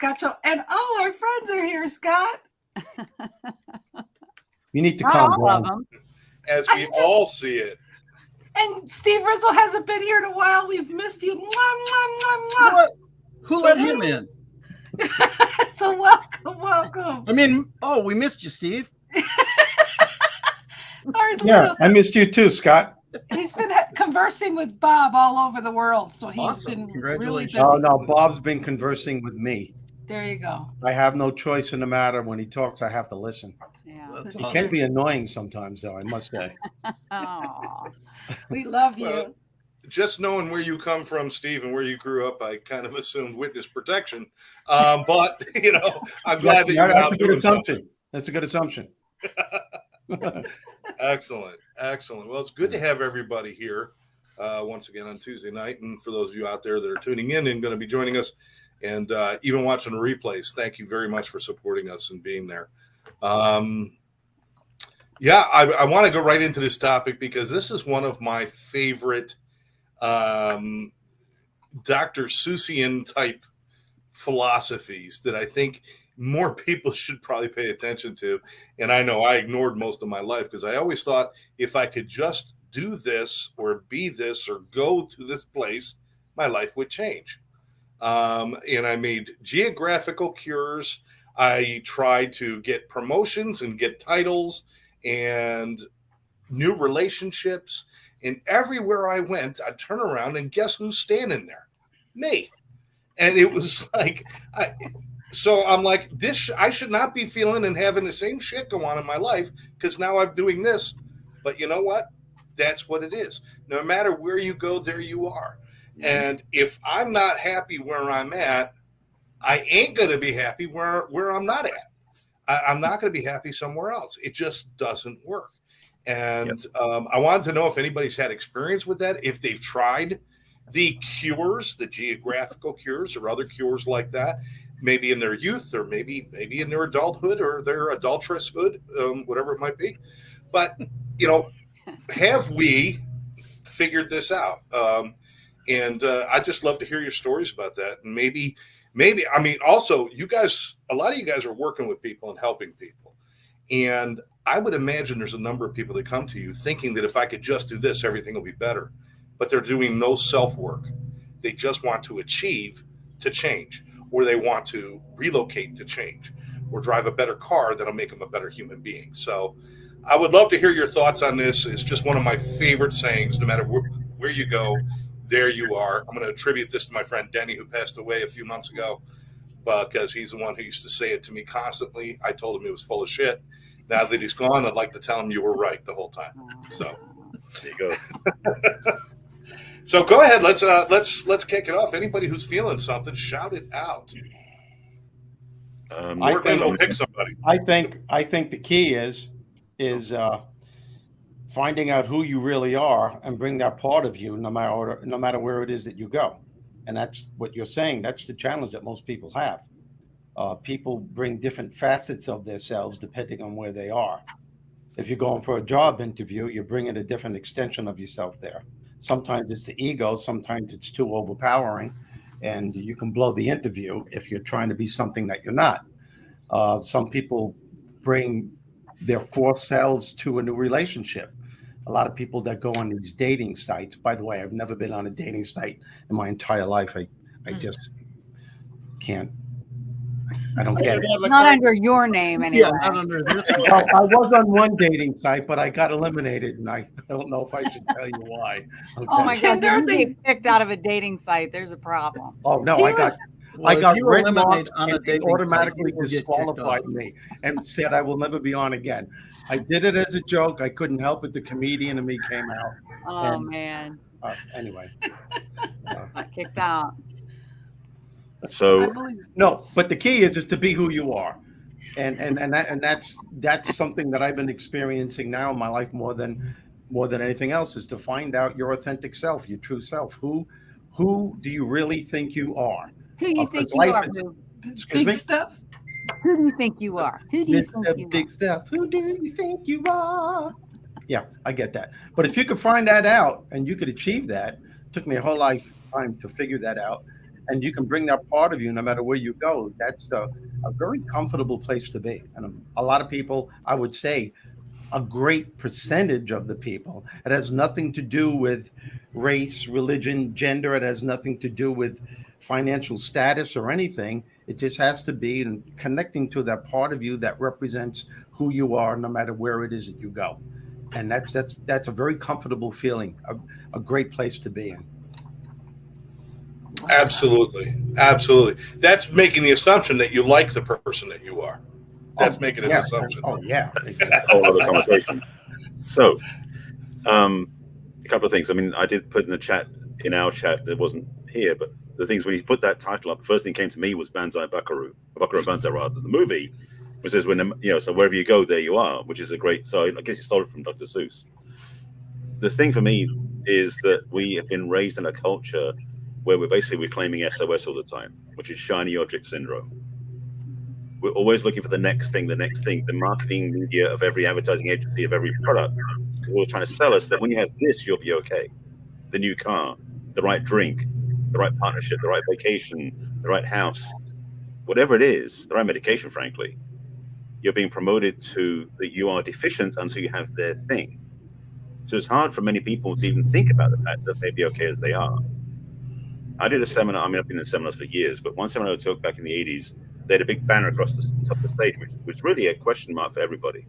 Scott Show. And all our friends are here, Scott. You need to Not calm all of down. them. As we all see it. And Steve Rizzo hasn't been here in a while. We've missed you. Mwah, mwah, mwah, mwah. What? Who let him in? So welcome. I mean, we missed you, Steve. Yeah, I missed you too, Scott. He's been conversing with Bob all over the world, so he's been really busy. Oh no, Bob's been conversing with me. There you go. I have no choice in the matter. When he talks, I have to listen. Yeah, He can be annoying sometimes, though, I must say. We love you. Just knowing where you come from, Steve, and where you grew up, I kind of assumed witness protection. But I'm glad that you're that's a good assumption. That's a good assumption. Excellent. Well, it's good to have everybody here once again on Tuesday night. And for those of you out there that are tuning in and going to be joining us and even watching the replays, thank you very much for supporting us and being there. I want to go right into this topic because this is one of my favorite Dr. Seussian type philosophies that I think more people should probably pay attention to. And I know I ignored most of my life because I always thought if I could just do this or be this or go to this place, my life would change. And I made geographical cures. I tried to get promotions and get titles and new relationships. And everywhere I went, I'd turn around and guess who's standing there? Me. And it was like, so I'm like, I should not be feeling and having the same shit go on in my life because now I'm doing this. But you know what? That's what it is. No matter where you go, there you are. And if I'm not happy where I'm at, I ain't going to be happy where I'm not at. I'm not going to be happy somewhere else. It just doesn't work. And I wanted to know if anybody's had experience with that, if they've tried the cures, the geographical cures or other cures like that, maybe in their youth or maybe in their adulthood or their adulteresshood, whatever it might be. But, have we figured this out? And I'd just love to hear your stories about that. And maybe, I mean, also you guys, a lot of you guys are working with people and helping people. And I would imagine there's a number of people that come to you thinking that if I could just do this, everything will be better. But they're doing no self-work. They just want to achieve to change, or they want to relocate to change, or drive a better car that'll make them a better human being. So I would love to hear your thoughts on this. It's just one of my favorite sayings. No matter where you go, there you are. I'm going to attribute this to my friend Denny, who passed away a few months ago, because he's the one who used to say it to me constantly. I told him it was full of shit. Now that he's gone, I'd like to tell him you were right the whole time. So there you go. So go ahead. Let's kick it off. Anybody who's feeling something, shout it out. Or we'll pick somebody. I think the key is finding out who you really are and bring that part of you, no matter where it is that you go. And that's what you're saying. That's the challenge that most people have. People bring different facets of themselves depending on where they are. If you're going for a job interview, you're bringing a different extension of yourself there. Sometimes it's the ego. Sometimes it's too overpowering, and you can blow the interview if you're trying to be something that you're not. Some people bring their fourth selves to a new relationship. A lot of people that go on these dating sites. By the way, I've never been on a dating site in my entire life. I just can't. I don't get it. Not under your name, anyway. Yeah, not under this one. Well, I was on one dating site, but I got eliminated, and I don't know if I should tell you why. Okay. Oh my God! You get kicked out of a dating site. There's a problem. Oh no, I got red marks, and they automatically disqualified me and said I will never be on again. I did it as a joke. I couldn't help it. The comedian in me came out. Oh man. Anyway, got kicked out. So no, but the key is to be who you are, and that's something that I've been experiencing now in my life more than anything else, is to find out your authentic self, your true self. Who do you really think you are? Who do you think you are? Big stuff. Who do you think you are? Who do you think you big are? stuff. Who do you think you are? Yeah, I get that. But if you could find that out and you could achieve that, it took me a whole lifetime to figure that out. and you can bring that part of you no matter where you go. That's a very comfortable place to be. And a lot of people, I would say, a great percentage of the people, it has nothing to do with race, religion, gender. It has nothing to do with financial status or anything. It just has to be in connecting to that part of you that represents who you are, no matter where it is that you go. And that's a very comfortable feeling, a great place to be in. Absolutely. That's making the assumption that you like the person that you are. That's making an assumption. Oh yeah, exactly. Whole other conversation. So, a couple of things. I mean, I did put in the chat, in our chat, it wasn't here, but the things when you put that title up, the first thing that came to me was Banzai Buckaroo Banzai, rather, the movie, which says so wherever you go, there you are, which is a great. So I guess you stole it from Dr. Seuss. The thing for me is that we have been raised in a culture where we're claiming SOS all the time, which is shiny object syndrome. We're always looking for the next thing. The marketing media of every advertising agency, of every product, is always trying to sell us that when you have this, you'll be okay. The new car, the right drink, the right partnership, the right vacation, the right house, whatever it is, the right medication, frankly, you're being promoted to that you are deficient until you have their thing. So it's hard for many people to even think about the fact that they'd be okay as they are. I did a seminar. I mean, I've been in seminars for years, but one seminar I took back in the 80s, they had a big banner across the top of the stage, which was really a question mark for everybody.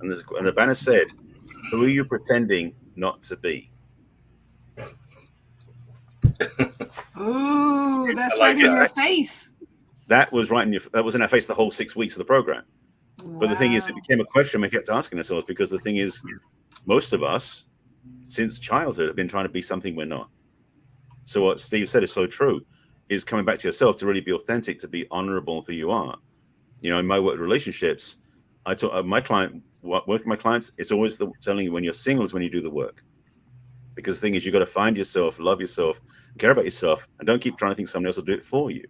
And the banner said, "Who are you pretending not to be?" Ooh, that's like right in your face. That was that was in our face the whole 6 weeks of the program. Wow. But the thing is, it became a question we kept asking ourselves, because the thing is, most of us, since childhood, have been trying to be something we're not. So what Steve said is so true, is coming back to yourself, to really be authentic, to be honorable for who you are. You know, in my work relationships, I talk working with my clients, it's always telling you when you're single is when you do the work. Because the thing is, you got to find yourself, love yourself, care about yourself, and don't keep trying to think someone else will do it for you.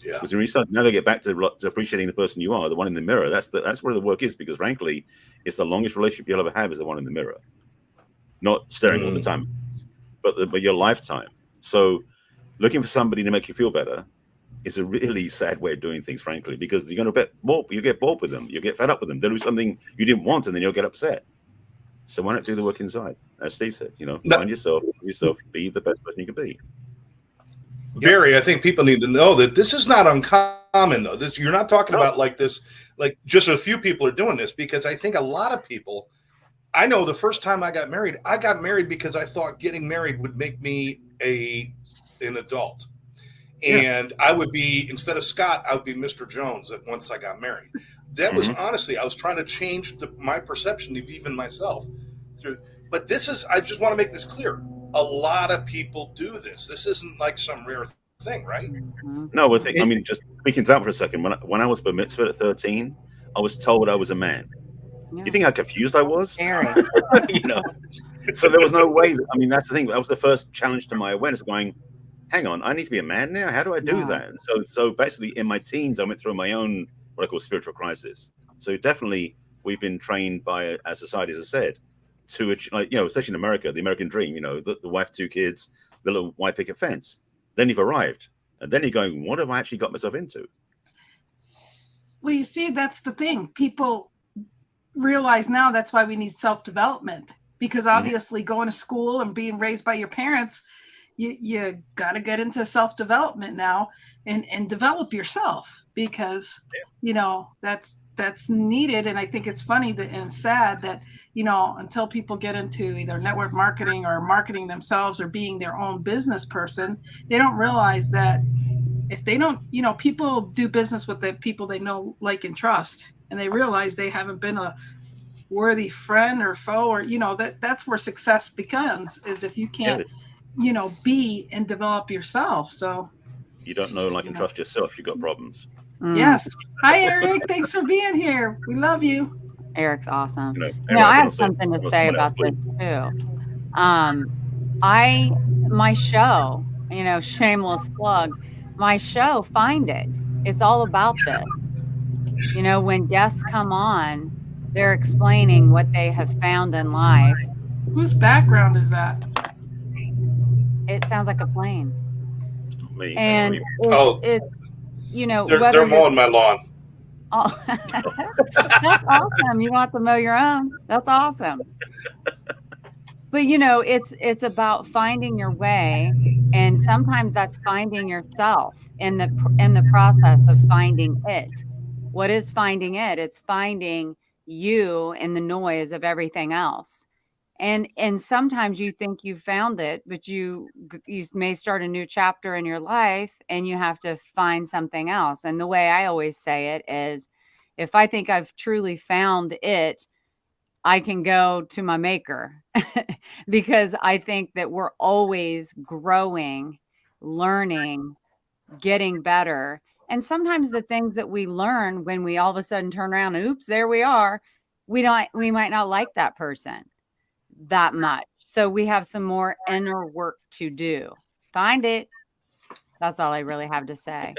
Yeah. Because when you start never get back to appreciating the person you are, the one in the mirror, that's where the work is. Because frankly, it's the longest relationship you'll ever have is the one in the mirror, not staring all the time, but your lifetime. So looking for somebody to make you feel better is a really sad way of doing things, frankly, because you're going to get bored with them. You'll get fed up with them. They'll do something you didn't want, and then you'll get upset. So why not do the work inside? As Steve said, find yourself, be the best person you can be. Barry, I think people need to know that this is not uncommon, though. You're not talking about like this, like just a few people are doing this, because I think a lot of people, I know the first time I got married because I thought getting married would make me an adult. And I would be, instead of Scott, I would be Mr. Jones once I got married. That was honestly, I was trying to change my perception of even myself. But this is, I just want to make this clear. A lot of people do this. This isn't like some rare thing, right? No, I mean, just speaking to that for a second, when I was bar mitzvah at 13, I was told I was a man. Yeah. You think how confused I was? So there was no way. I mean, that's the thing. That was the first challenge to my awareness, going, hang on, I need to be a man now? How do I do that? And so basically in my teens, I went through my own, what I call spiritual crisis. So definitely we've been trained by our society, as I said, to, especially in America, the American dream, the wife, 2 kids, the little white picket fence. Then you've arrived. And then you're going, what have I actually got myself into? Well, you see, that's the thing. People realize now that's why we need self-development, because obviously going to school and being raised by your parents, you got to get into self-development now and develop yourself, because, that's needed. And I think it's funny and sad that, until people get into either network marketing or marketing themselves or being their own business person, they don't realize that if they don't, people do business with the people they know, like, and trust, and they realize they haven't been a worthy friend or foe, or, that's where success begins, is if you can't, be and develop yourself. So you don't know, like, and trust yourself, you've got problems. Yes. Hi, Eric. Thanks for being here. We love you. Eric's awesome. I have something to say about this too. My show, shameless plug, my show, Find It. It's all about this. When guests come on, they're explaining what they have found in life. Whose background is that? It sounds like a plane. me. And Oh. it's you know, They're whether mowing my lawn. oh, that's awesome. You want to mow your own? That's awesome. But you know, it's about finding your way, and sometimes that's finding yourself in the process of finding it. What is finding it? It's finding you in the noise of everything else. And sometimes you think you found it, but you may start a new chapter in your life and you have to find something else. And the way I always say it is, if I think I've truly found it, I can go to my maker because I think that we're always growing, learning, getting better. And sometimes the things that we learn when we all of a sudden turn around and oops, there we are, we might not like that person that much. So we have some more inner work to do. Find it. That's all I really have to say.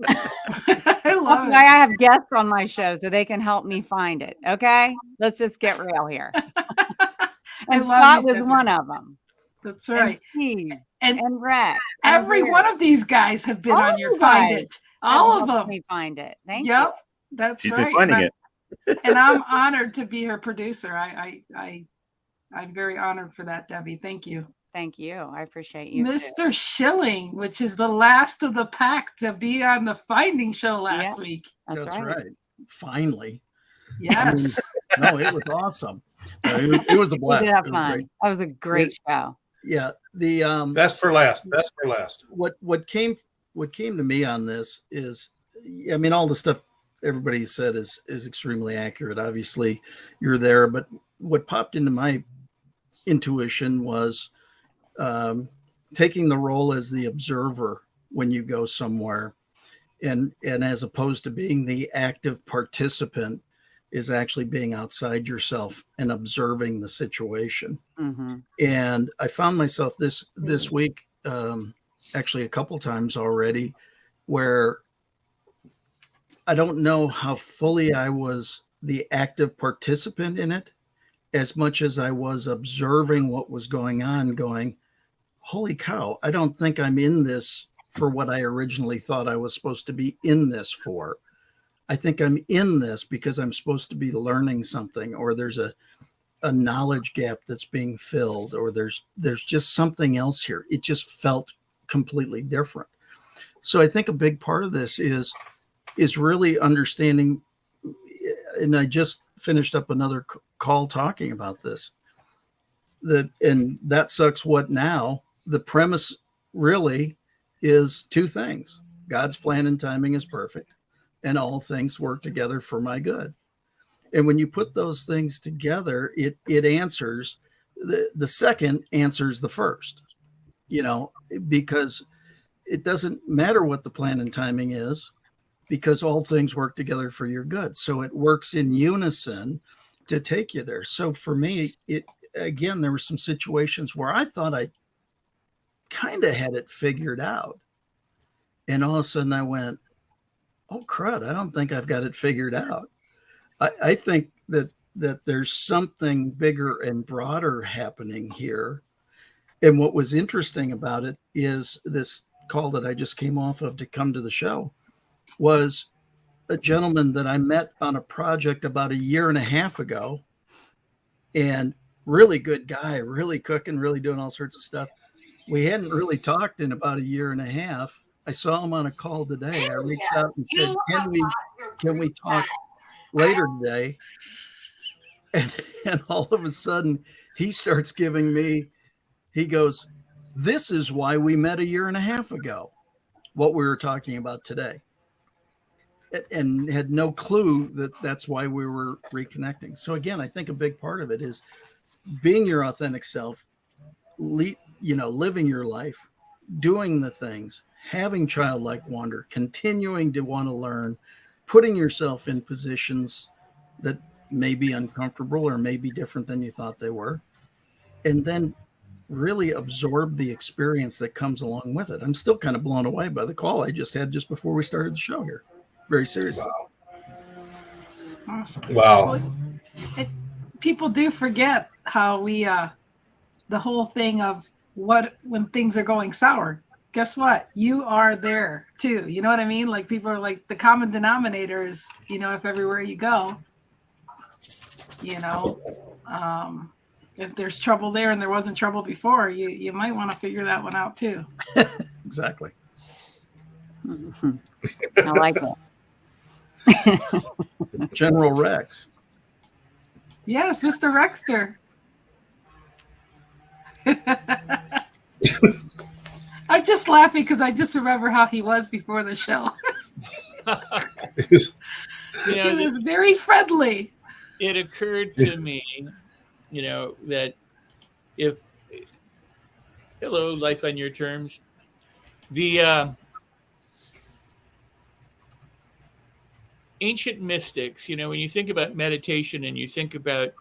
I love That's it. why I have guests on my show so they can help me find it. Okay, let's just get real here. And Scott was one of them. That's right. And Steve and Rex. Every one of these guys have been on your Find It. All of them. Me find it. Thank you. Yep, that's She's right. been finding it. And I'm honored to be her producer. I'm very honored for that, Debbie. Thank you. Thank you. I appreciate you. Mr. Schilling, which is the last of the pack to be on the Finding Show last week. That's right. Finally. Yes. No, it was awesome. It was a blast. We did have fun. That was a great show. Yeah. The best for last. Best for last. What came to me on this is, I mean, all the stuff everybody said is extremely accurate. Obviously, you're there, but what popped into my intuition was taking the role as the observer when you go somewhere, and as opposed to being the active participant, is actually being outside yourself and observing the situation. Mm-hmm. And I found myself this week, actually a couple times already, where I don't know how fully I was the active participant in it, as much as I was observing what was going on, going, holy cow, I don't think I'm in this for what I originally thought I was supposed to be in this for. I think I'm in this because I'm supposed to be learning something, or there's a knowledge gap that's being filled, or there's just something else here. It just felt completely different. So I think a big part of this is really understanding, and I just finished up another call talking about this, and that sucks what now. The premise really is two things. God's plan and timing is perfect, and all things work together for my good. And when you put those things together, it answers the second answers the first, because it doesn't matter what the plan and timing is, because all things work together for your good. So it works in unison to take you there. So for me, there were some situations where I thought I kind of had it figured out. And all of a sudden I went, oh crud, I don't think I've got it figured out. I think that there's something bigger and broader happening here. And what was interesting about it is this call that I just came off of to come to the show was a gentleman that I met on a project about a year and a half ago, and really good guy, really cooking, really doing all sorts of stuff. We hadn't really talked in about a year and a half. I saw him on a call today. I reached out and said, can we talk later today? And all of a sudden he starts giving me, he goes, this is why we met a year and a half ago, what we were talking about today. And had no clue that that's why we were reconnecting. So again, I think a big part of it is being your authentic self, living your life, doing the things, having childlike wonder, continuing to want to learn, putting yourself in positions that may be uncomfortable or may be different than you thought they were, and then really absorb the experience that comes along with it. I'm still kind of blown away by the call I just had just before we started the show here. Very seriously. Wow. Awesome. Wow. Well, people do forget how we, the whole thing of when things are going sour, guess what? You are there too. You know what I mean? Like people are like the common denominator is, if everywhere you go, if there's trouble there and there wasn't trouble before, you might want to figure that one out too. Exactly. I like it. General Rex. Yes, Mr. Rexter. I'm just laughing because I just remember how he was before the show. He was very friendly. It occurred to me, that if hello, life on your terms, the ancient mystics, when you think about meditation and you think about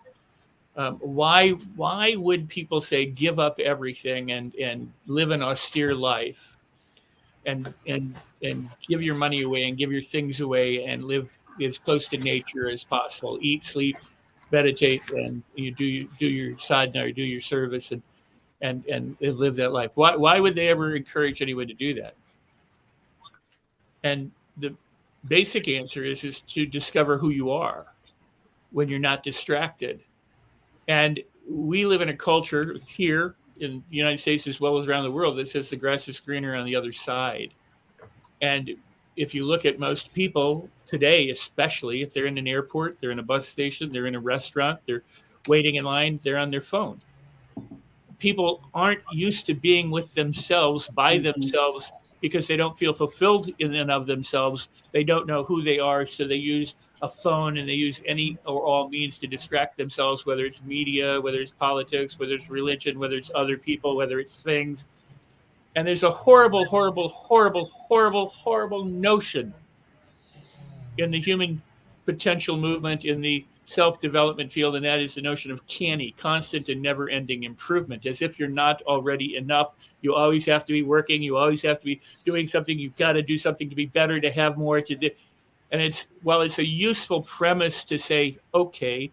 why would people say give up everything and live an austere life and give your money away and give your things away and live as close to nature as possible, eat, sleep, meditate, and you do your sadhana or do your service and live that life. Why would they ever encourage anyone to do that? And the basic answer is to discover who you are when you're not distracted. And we live in a culture here in the United States as well as around the world that says the grass is greener on the other side. And if you look at most people today, especially if they're in an airport, they're in a bus station, they're in a restaurant, they're waiting in line, they're on their phone. People aren't used to being with themselves by themselves because they don't feel fulfilled in and of themselves. They don't know who they are, so they use a phone and they use any or all means to distract themselves, whether it's media, whether it's politics, whether it's religion, whether it's other people, whether it's things. And there's a horrible, horrible, horrible, horrible, horrible notion in the human potential movement, in the self-development field, and that is the notion of canny, constant and never-ending improvement, as if you're not already enough. You always have to be working. You always have to be doing something. You've got to do something to be better, to have more, to do. And while it's a useful premise to say, okay,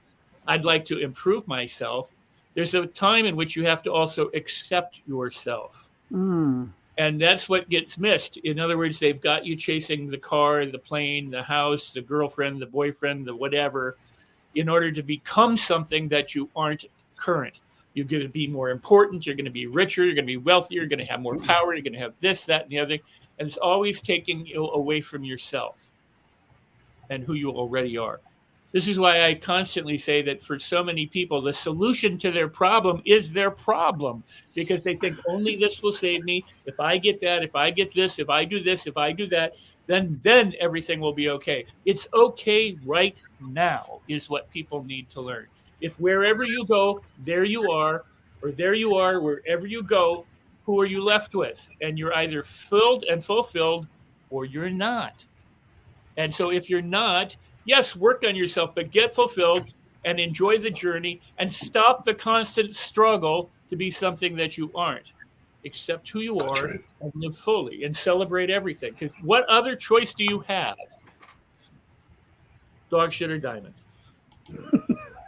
I'd like to improve myself, there's a time in which you have to also accept yourself. And that's what gets missed. In other words, they've got you chasing the car, the plane, the house, the girlfriend, the boyfriend, the whatever, in order to become something that you aren't current. You're going to be more important. You're going to be richer. You're going to be wealthier. You're going to have more power. You're going to have this, that, and the other thing. And it's always taking you away from yourself and who you already are. This is why I constantly say that for so many people, the solution to their problem is their problem, because they think only this will save me. If I get that, if I get this, if I do this, if I do that, then everything will be okay. It's okay right now is what people need to learn. If wherever you go, there you are, or there you are, wherever you go, who are you left with? And you're either filled and fulfilled or you're not. And so if you're not, yes, work on yourself, but get fulfilled and enjoy the journey and stop the constant struggle to be something that you aren't. Accept who you are and live fully and celebrate everything. Because what other choice do you have? Dog shit or diamond?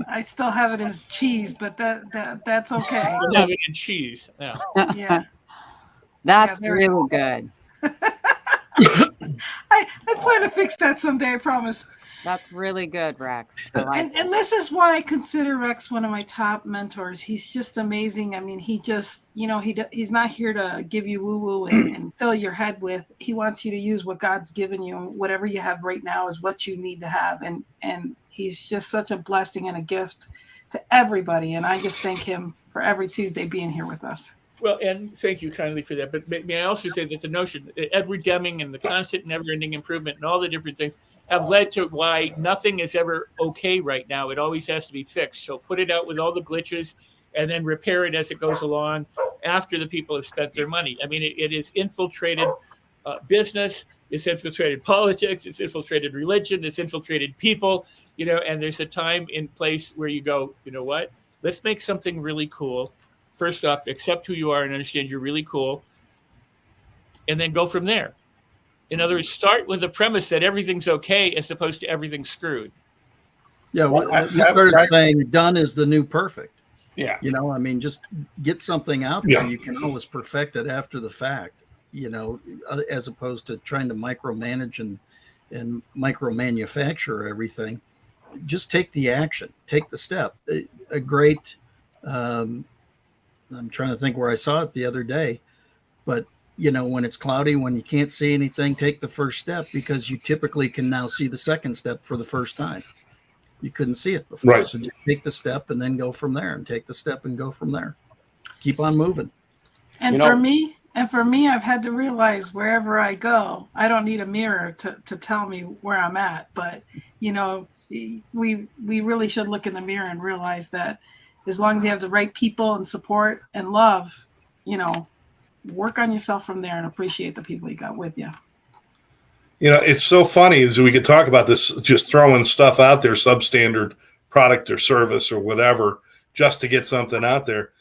I still have it as cheese, but that's okay. You have it in cheese. Yeah. Yeah. That's really good. I plan to fix that someday, I promise. That's really good, Rex. I like and this is why I consider Rex one of my top mentors. He's just amazing. I mean, he just, he's not here to give you woo-woo and fill your head with. He wants you to use what God's given you. Whatever you have right now is what you need to have. And he's just such a blessing and a gift to everybody. And I just thank him for every Tuesday being here with us. Well, and thank you kindly for that. But may I also say that the notion, Edward Deming and the constant never-ending improvement and all the different things have led to why nothing is ever okay right now. It always has to be fixed. So put it out with all the glitches and then repair it as it goes along after the people have spent their money. I mean, it is infiltrated business, it's infiltrated politics, it's infiltrated religion, it's infiltrated people, and there's a time and place where you go, you know what, let's make something really cool. First off, accept who you are and understand you're really cool, and then go from there. In other words, start with the premise that everything's okay as opposed to everything's screwed. Yeah, you started saying done is the new perfect. Yeah. Just get something out there. You can always perfect it after the fact. as opposed to trying to micromanage and micro manufacture everything. Just take the action, take the step. A great, I'm trying to think where I saw it the other day, but when it's cloudy, when you can't see anything, take the first step, because you typically can now see the second step for the first time. You couldn't see it before. Right. So just take the step and then go from there, and take the step and go from there. Keep on moving. And for me, I've had to realize wherever I go, I don't need a mirror to tell me where I'm at. But, we really should look in the mirror and realize that as long as you have the right people and support and love, work on yourself from there and appreciate the people you got with you. It's so funny as we could talk about this, just throwing stuff out there, substandard product or service or whatever, just to get something out there.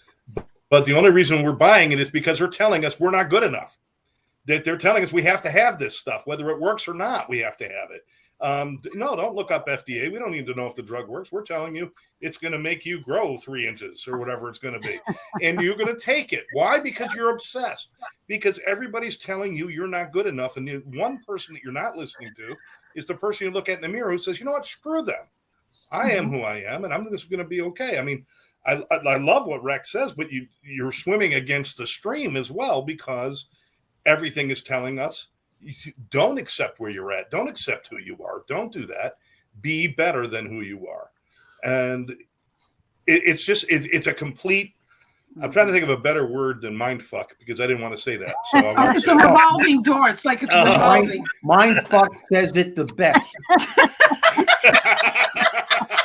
But the only reason we're buying it is because they're telling us we're not good enough. That they're telling us we have to have this stuff, whether it works or not, we have to have it. No, don't look up FDA. We don't need to know if the drug works. We're telling you it's going to make you grow 3 inches or whatever it's going to be. And you're going to take it. Why? Because you're obsessed. Because everybody's telling you you're not good enough. And the one person that you're not listening to is the person you look at in the mirror who says, you know what, screw them. I am who I am, and I'm just going to be okay. I mean, I love what Rex says, but you're swimming against the stream as well, because everything is telling us, don't accept where you're at. Don't accept who you are. Don't do that. Be better than who you are. And it's a complete, I'm trying to think of a better word than mind fuck, because I didn't want to say that. So it's a revolving door. It's like it's revolving. Mind fuck says it the best.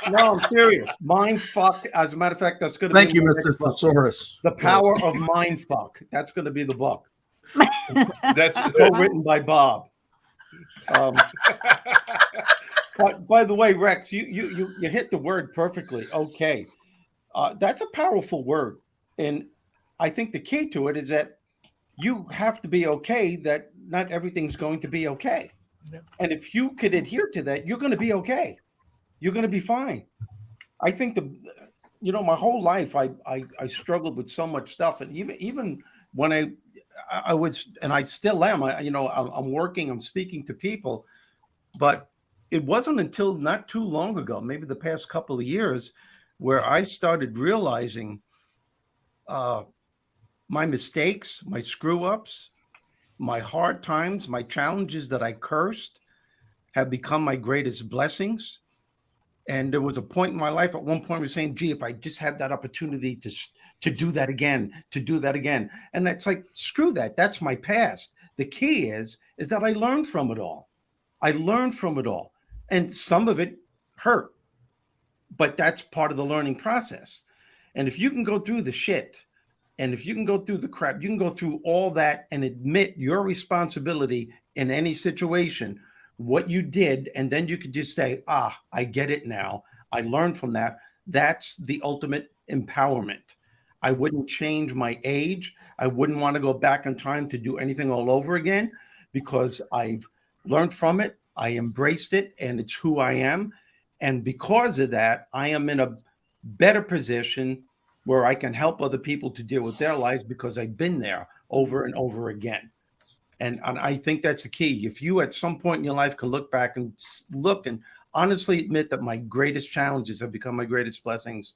No, I'm serious. Mind fuck. As a matter of fact, that's going to be. Thank you, Mr. Thesaurus. The Power of Mind Fuck. That's going to be the book. That's written by Bob. By the way, Rex, you hit the word perfectly. Okay, that's a powerful word, and I think the key to it is that you have to be okay that not everything's going to be okay, and if you could adhere to that, you're going to be okay. You're going to be fine. I think my whole life I struggled with so much stuff, and even when I was, and I still am. I'm working. I'm speaking to people, but it wasn't until not too long ago, maybe the past couple of years, where I started realizing my mistakes, my screw ups, my hard times, my challenges that I cursed have become my greatest blessings. And there was a point in my life at one point where saying, gee, if I just had that opportunity to do that again, And that's like, screw that. That's my past. The key is that I learned from it all. And some of it hurt, but that's part of the learning process. And if you can go through the shit, and if you can go through the crap, you can go through all that and admit your responsibility in any situation, what you did, and then you could just say, I get it now. I learned from that. That's the ultimate empowerment. I wouldn't change my age. I wouldn't want to go back in time to do anything all over again, because I've learned from it. I embraced it, and it's who I am. And because of that, I am in a better position where I can help other people to deal with their lives, because I've been there over and over again. And I think that's the key. If you at some point in your life can look back and honestly admit that my greatest challenges have become my greatest blessings,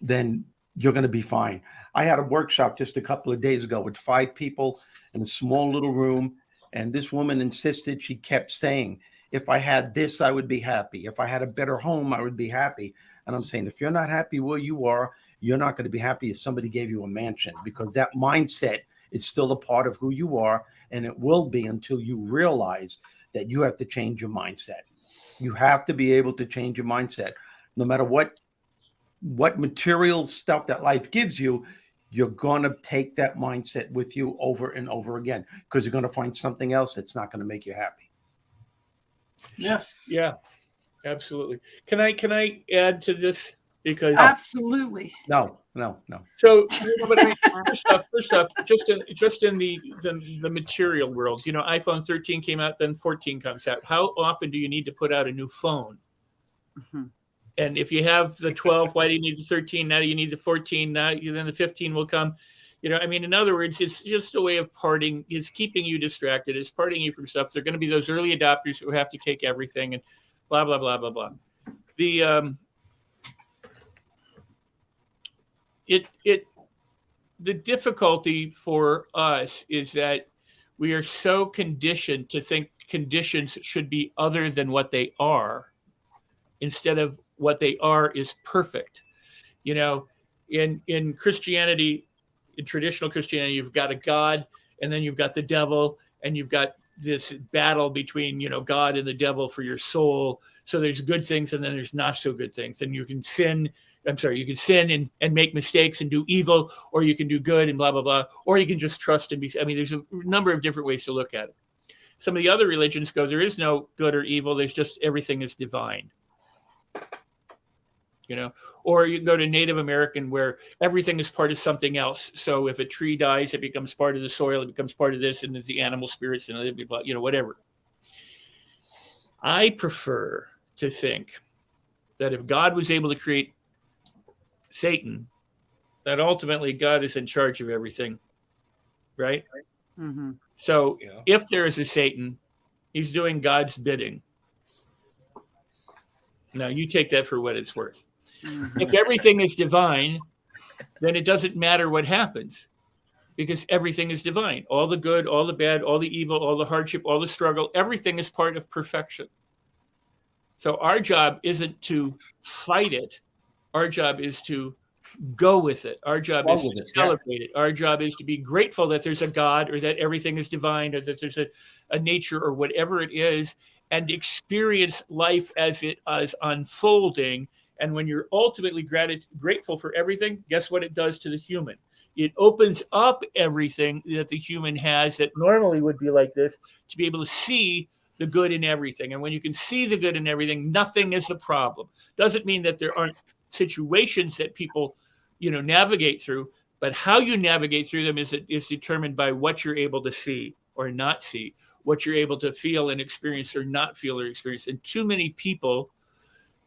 then you're going to be fine. I had a workshop just a couple of days ago with 5 people in a small little room. And this woman insisted, she kept saying, if I had this, I would be happy. If I had a better home, I would be happy. And I'm saying, if you're not happy where you are, you're not going to be happy if somebody gave you a mansion, because that mindset is still a part of who you are. And it will be until you realize that you have to change your mindset. You have to be able to change your mindset. No matter what material stuff that life gives you, you're going to take that mindset with you over and over again, because you're going to find something else that's not going to make you happy. Yes. Yeah, absolutely. Can I add to this? Because absolutely. No. So, but I mean, first off, just in the material world, iPhone 13 came out, then 14 comes out. How often do you need to put out a new phone? Mm-hmm. And if you have the 12, why do you need the 13? Now you need the 14. Now then the 15 will come. You know, I mean, in other words, it's just a way of parting. It's keeping you distracted. It's parting you from stuff. They're going to be those early adopters who have to take everything and blah, blah, blah, blah, blah. The difficulty for us is that we are so conditioned to think conditions should be other than what they are, instead of what they are is perfect. You know, in Christianity, in traditional Christianity, you've got a God, and then you've got the devil, and you've got this battle between, you know, God and the devil for your soul. So there's good things, and then there's not so good things. And you can sin. You can sin and make mistakes and do evil, or you can do good and blah, blah, blah, or you can just trust and be. I mean, there's a number of different ways to look at it. Some of the other religions go, there is no good or evil. There's just everything is divine. You know, or you can go to Native American, where everything is part of something else. So if a tree dies, it becomes part of the soil, it becomes part of this, and it's the animal spirits and you know, whatever. I prefer to think that if God was able to create Satan, that ultimately God is in charge of everything, right? Mm-hmm. So if there is a Satan, he's doing God's bidding. Now you take that for what it's worth. Mm-hmm. If everything is divine, then it doesn't matter what happens, because everything is divine. All the good, all the bad, all the evil, all the hardship, all the struggle, everything is part of perfection. So our job isn't to fight it. Our job is to go with it. Our job is to celebrate it. Our job is to be grateful that there's a God, or that everything is divine, or that there's a nature, or whatever it is, and experience life as it is unfolding. And when you're ultimately grateful for everything, guess what it does to the human? It opens up everything that the human has that normally would be like this, to be able to see the good in everything. And when you can see the good in everything, nothing is a problem. Doesn't mean that there aren't situations that people, you know, navigate through, but how you navigate through them is determined by what you're able to see or not see, what you're able to feel and experience or not feel or experience. And too many people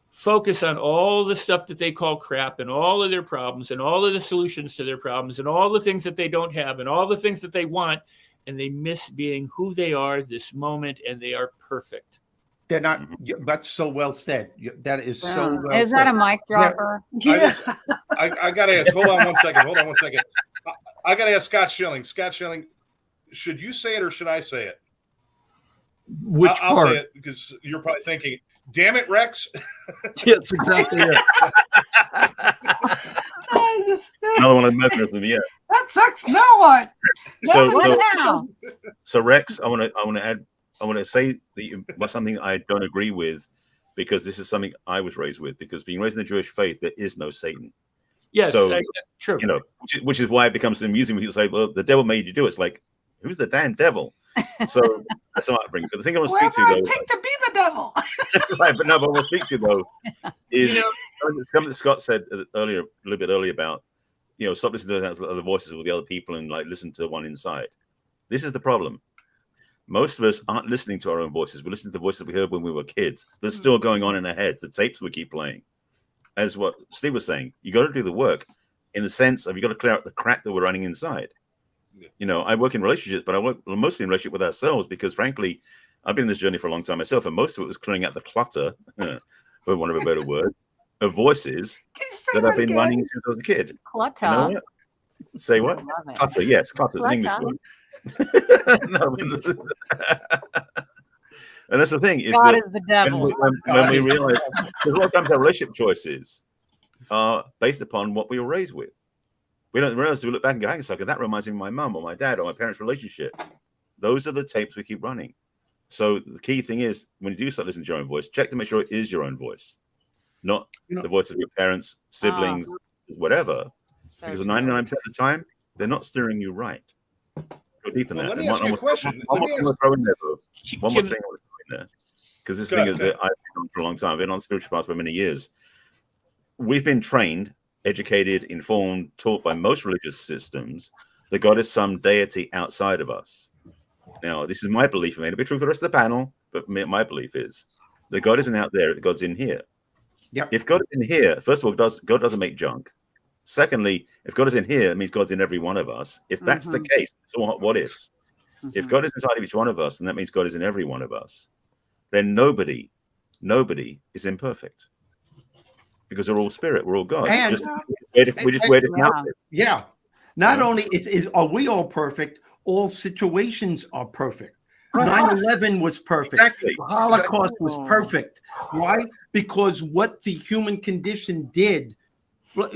focus on all the stuff that they call crap, and all of their problems, and all of the solutions to their problems, and all the things that they don't have, and all the things that they want, and they miss being who they are this moment, and they are perfect. They're not. That's so well said. That is so well said. Is that a mic dropper? Yeah. I got to ask. Hold on one second. I got to ask Scott Schilling. Scott Schilling, should you say it or should I say it? Which I'll part? say it, because you're probably thinking, damn it, Rex. Yes, exactly it. Another one of them, yeah. That sucks. Now what? So Rex, I want to say that something I don't agree with, because this is something I was raised with. Because being raised in the Jewish faith, there is no Satan. Yes, so true. You know, which is why it becomes amusing when people say, "Well, the devil made you do it." It's like, who's the damn devil? So that's what I bring. But the thing I want to speak to, though, pick to be the devil. right? But no, but what I want to speak to, though, is something that Scott said earlier, a little bit earlier, about, you know, stop listening to the other voices with the other people and like listen to the one inside. This is the problem. Most of us aren't listening to our own voices. We're listening to the voices we heard when we were kids. They're still going on in our heads. The tapes we keep playing. As what Steve was saying, you got to do the work, in the sense of you got to clear out the crap that we're running inside. Yeah. You know, I work in relationships, but I work mostly in relationship with ourselves, because frankly, I've been in this journey for a long time myself, and most of it was clearing out the clutter, for want of a better word, of voices that I've been running since I was a kid. Clutter. You know what? Say what? Clutter. Yes, clutter is an English word. No, and that's the thing, is God that is the devil. When we realize, because a lot of times our relationship choices are based upon what we were raised with. We don't realize, we look back and go, hang on a second, that reminds me of my mum or my dad or my parents' relationship. Those are the tapes we keep running. So the key thing is, when you do start listening to your own voice, check to make sure it is your own voice, not the voice of your parents, siblings, whatever. Because 99% of the time, they're not steering you right. Go deep in that. Let me ask you a question. One more thing I'll throw in there, because this thing that I've been on for a long time. I've been on the spiritual path for many years. We've been trained, educated, informed, taught by most religious systems that God is some deity outside of us. Now, this is my belief. It may not be true for the rest of the panel, but my belief is that God isn't out there, God's in here. Yep. If God is in here, first of all, God doesn't make junk. Secondly, if God is in here, it means God's in every one of us. If that's the case, so what ifs? If God is inside of each one of us, and that means God is in every one of us, then nobody is imperfect, because we're all spirit, we're all God. And We just wear different outfits. Yeah. Not only are we all perfect, all situations are perfect. 9/11 was perfect. Exactly. The Holocaust was perfect. Why? Because what the human condition did.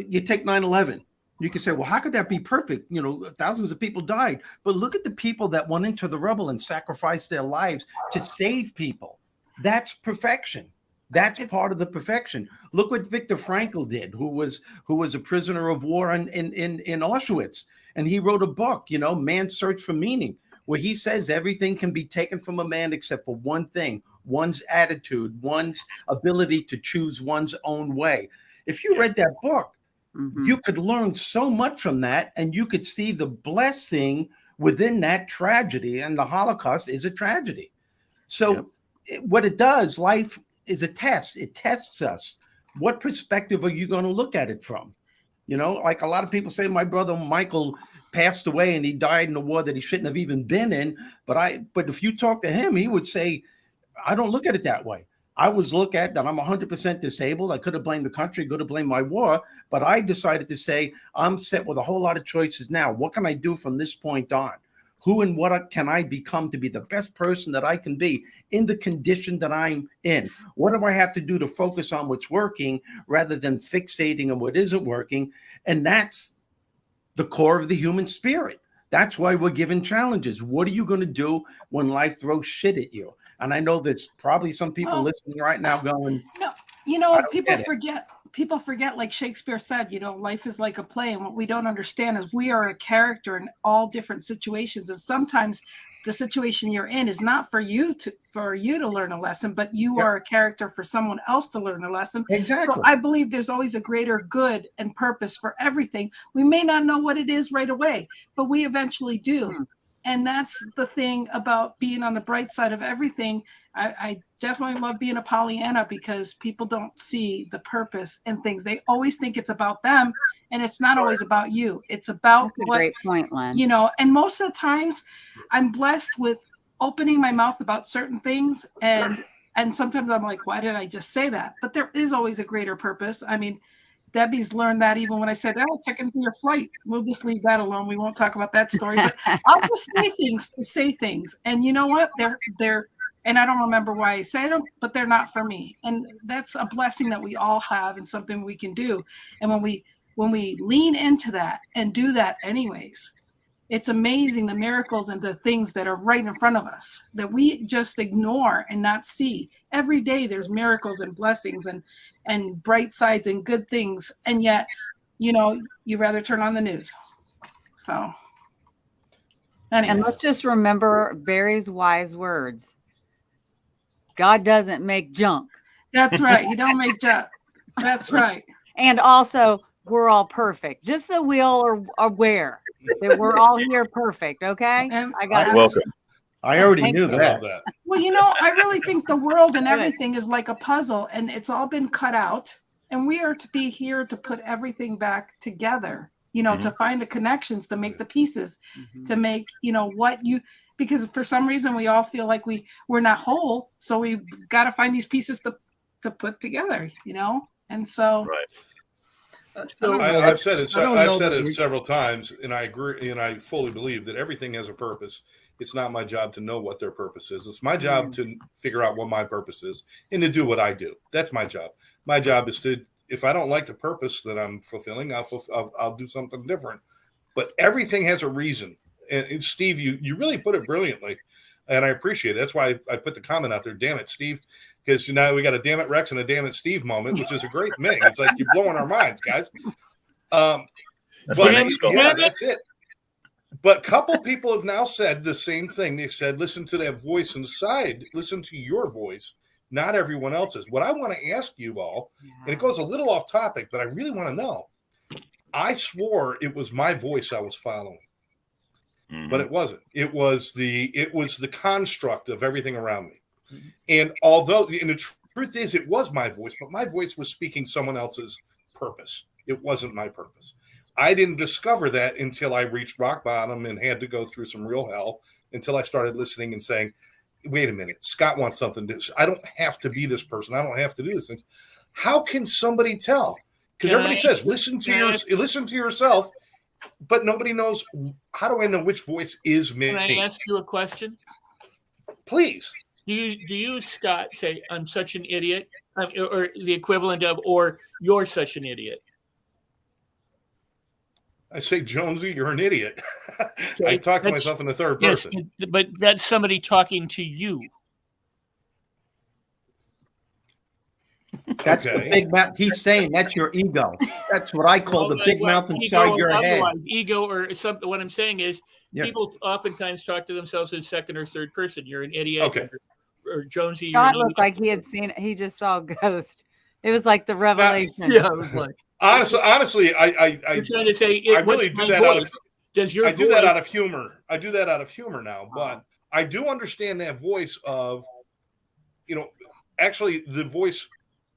You take 9/11. You can say, well, how could that be perfect? You know, thousands of people died. But look at the people that went into the rubble and sacrificed their lives to save people. That's perfection. That's part of the perfection. Look what Viktor Frankl did, who was a prisoner of war in Auschwitz. And he wrote a book, you know, Man's Search for Meaning, where he says everything can be taken from a man except for one thing: one's attitude, one's ability to choose one's own way. If you read that book, you could learn so much from that, and you could see the blessing within that tragedy. And the Holocaust is a tragedy. So what it does, life is a test. It tests us. What perspective are you going to look at it from? You know, like a lot of people say, my brother Michael passed away and he died in a war that he shouldn't have even been in. But if you talk to him, he would say, I don't look at it that way. I was look at that I'm 100% disabled. I could have blamed the country, could have blamed my war, but I decided to say, I'm set with a whole lot of choices now. What can I do from this point on? Who and what can I become to be the best person that I can be in the condition that I'm in? What do I have to do to focus on what's working rather than fixating on what isn't working? And that's the core of the human spirit. That's why we're given challenges. What are you going to do when life throws shit at you? And I know there's probably some people listening right now going, no, you know, people forget, like Shakespeare said, you know, life is like a play. And what we don't understand is we are a character in all different situations. And sometimes the situation you're in is not for you to learn a lesson, but you are a character for someone else to learn a lesson. Exactly. So I believe there's always a greater good and purpose for everything. We may not know what it is right away, but we eventually do. And that's the thing about being on the bright side of everything. I definitely love being a Pollyanna, because people don't see the purpose in things. They always think it's about them, and it's not always about you. It's about what, great point, Lynn. You know, and most of the times I'm blessed with opening my mouth about certain things. And sometimes I'm like, why did I just say that? But there is always a greater purpose. I mean, Debbie's learned that even when I said, check into your flight. We'll just leave that alone. We won't talk about that story. But I'll just say things to say things. And you know what? They're and I don't remember why I say them, but they're not for me. And that's a blessing that we all have and something we can do. And when we lean into that and do that anyways, it's amazing the miracles and the things that are right in front of us that we just ignore and not see. Every day there's miracles and blessings and bright sides and good things. And yet, you know, you rather turn on the news. So anyways. And let's just remember Barry's wise words. God doesn't make junk. That's right. He don't make junk. That's right. And also, we're all perfect. Just so we all are aware that we're all here perfect. Okay. I got welcome. I already knew that. Well, you know, I really think the world and everything is like a puzzle, and it's all been cut out. And we are to be here to put everything back together, you know, to find the connections, to make the pieces, to make, you know, because for some reason we all feel like we're not whole. So we got to find these pieces to put together, you know? And so. Right. I've said it several times, and I agree, and I fully believe that everything has a purpose. It's not my job to know what their purpose is. It's my job to figure out what my purpose is and to do what I do. That's my job. My job is to, if I don't like the purpose that I'm fulfilling, I'll do something different. But everything has a reason. And Steve, you really put it brilliantly, and I appreciate it. That's why I put the comment out there. Damn it, Steve. Because now we got a damn it Rex and a damn it Steve moment, which is a great thing. It's like you're blowing our minds, guys. That's it. But a couple people have now said the same thing. They've said, listen to that voice inside. Listen to your voice, not everyone else's. What I want to ask you all, and it goes a little off topic, but I really want to know. I swore it was my voice I was following. But it wasn't. It was the construct of everything around me. And the truth is, it was my voice, but my voice was speaking someone else's purpose. It wasn't my purpose. I didn't discover that until I reached rock bottom and had to go through some real hell until I started listening and saying, wait a minute, Scott wants something. I don't have to be this person. I don't have to do this. How can somebody tell? Because everybody says, listen to yourself, but nobody knows. How do I know which voice is me? Can I ask you a question? Please. Do you, Scott, say, I'm such an idiot, or the equivalent of, or you're such an idiot? I say, Jonesy, you're an idiot. Okay, I talk to myself in the third person. Yes, but that's somebody talking to you. That's the big mouth. He's saying that's your ego. That's what I call the big mouth inside your head. Ego or something. What I'm saying is, people oftentimes talk to themselves in second or third person. You're an idiot. Okay. Or Jonesy. Scott looked like he had seen. He just saw a ghost. It was like the revelation. Yeah, it was like. Honestly, I trying to say I really do that out of. I do that out of humor. I do that out of humor now, but I do understand that voice of, actually the voice.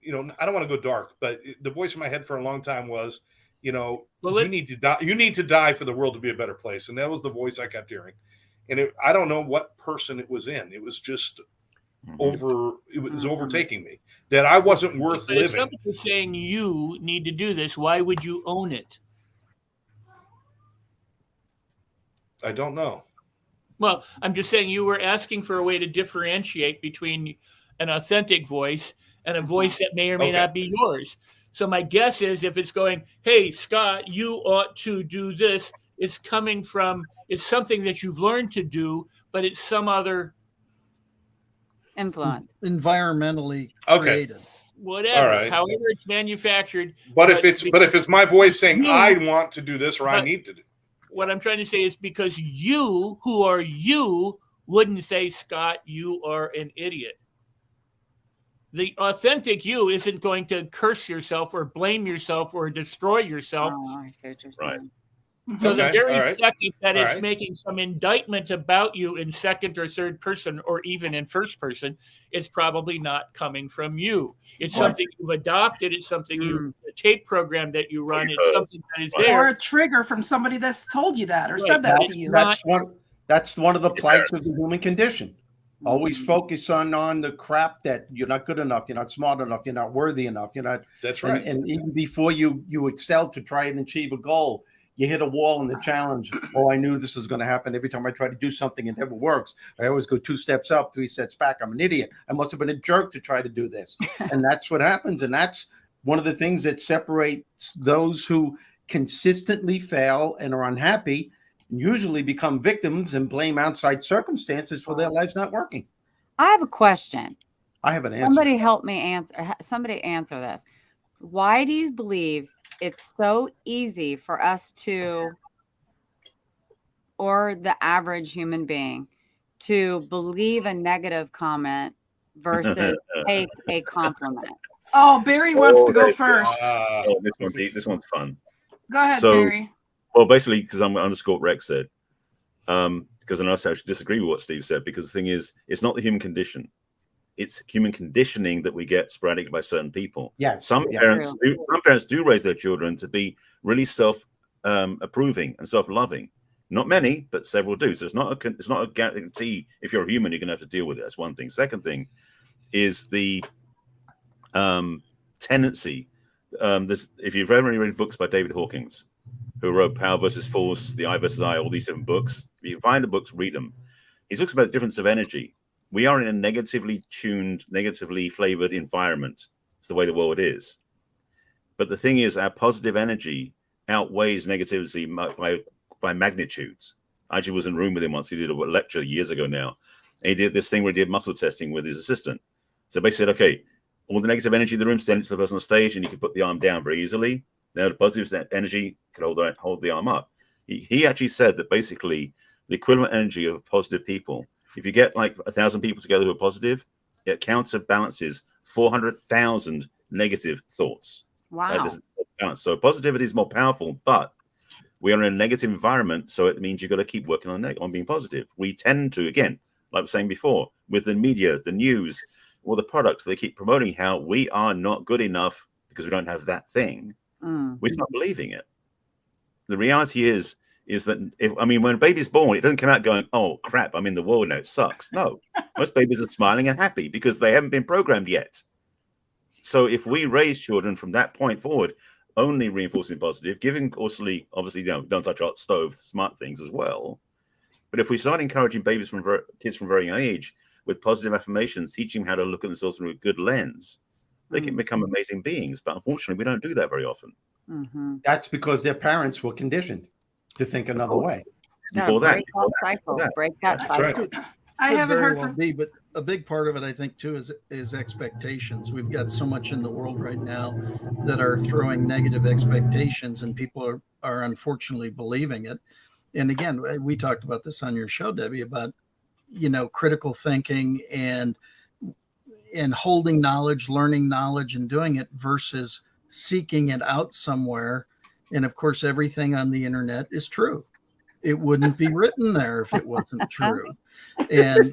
I don't want to go dark, but the voice in my head for a long time was, you need to die. You need to die for the world to be a better place, and that was the voice I kept hearing. And I don't know what person it was in. It was just it was overtaking me, that I wasn't worth living. If somebody was saying you need to do this, why would you own it? I don't know. Well, I'm just saying you were asking for a way to differentiate between an authentic voice and a voice that may or may not be yours. So my guess is, if it's going, hey, Scott, you ought to do this, it's coming from, it's something that you've learned to do, but it's some other influence, environmentally created, whatever. All right. However it's manufactured. But if it's my voice saying I want to do this or I need to do. What I'm trying to say is, because you, who are you, wouldn't say, Scott, you are an idiot. The authentic you isn't going to curse yourself or blame yourself or destroy yourself. Oh, I see what you're saying. Right. So the very second that it's making some indictment about you in second or third person or even in first person, it's probably not coming from you. It's something you've adopted. It's something a tape program that you run. It's something that is there. Or a trigger from somebody that's told you that or said that to you. That's one of the plights of the human condition. Always focus on the crap that you're not good enough, you're not smart enough, you're not worthy enough, you're not. That's right. And even before you excel to try and achieve a goal, you hit a wall in the challenge. Oh, I knew this was going to happen. Every time I try to do something, it never works. I always go 2 steps up, 3 steps back. I'm an idiot. I must have been a jerk to try to do this. And that's what happens. And that's one of the things that separates those who consistently fail and are unhappy, usually become victims and blame outside circumstances for their lives not working. I have a question. I have an answer. Somebody help me answer. Somebody answer this. Why do you believe it's so easy for us to, or the average human being, to believe a negative comment versus take a compliment? Oh, Barry wants to go first. This one's fun. Go ahead, Barry. Well, basically, because I'm underscore what Rex said, because I know I actually disagree with what Steve said, because the thing is, it's not the human condition. It's human conditioning that we get sporadically by certain people. Yes. Some parents do raise their children to be really self-approving and self-loving. Not many, but several do. So it's not a guarantee. If you're a human, you're going to have to deal with it. That's one thing. Second thing is the tendency. If you've ever read books by David Hawkins, who wrote Power versus Force, The I versus I, all these different books, if you find the books, read them. He talks about the difference of energy. We are in a negatively tuned, negatively flavored environment. It's the way the world is. But the thing is, our positive energy outweighs negativity by magnitudes. I actually was in a room with him once. He did a lecture years ago now. And he did this thing where he did muscle testing with his assistant. So basically said, okay, all the negative energy in the room, send it to the person on stage, and you can put the arm down very easily. Now the positive energy can hold the arm up. He actually said that basically the equivalent energy of positive people, if you get like 1,000 people together who are positive, it counterbalances 400,000 negative thoughts. Wow. So positivity is more powerful, but we are in a negative environment, so it means you've got to keep working on being positive. We tend to, again, like I was saying before, with the media, the news, or the products, they keep promoting how we are not good enough because we don't have that thing. We start believing it. the reality is that when a baby's born, it doesn't come out going, "Oh crap, I'm in the world now, it sucks." No, most babies are smiling and happy because they haven't been programmed yet. So if we raise children from that point forward, only reinforcing positive, giving obviously, don't touch hot stove, smart things as well. But if we start encouraging kids from very young age with positive affirmations, teaching them how to look at themselves through a good lens, they can become amazing beings. But unfortunately, we don't do that very often. Mm-hmm. That's because their parents were conditioned to think another way. Before break that. cycle. I haven't heard from. But a big part of it, I think, too, is expectations. We've got so much in the world right now that are throwing negative expectations, and people are unfortunately believing it. And again, we talked about this on your show, Debbie, about critical thinking and holding knowledge, learning knowledge, and doing it versus seeking it out somewhere. And of course, everything on the internet is true. It wouldn't be written there if it wasn't true. And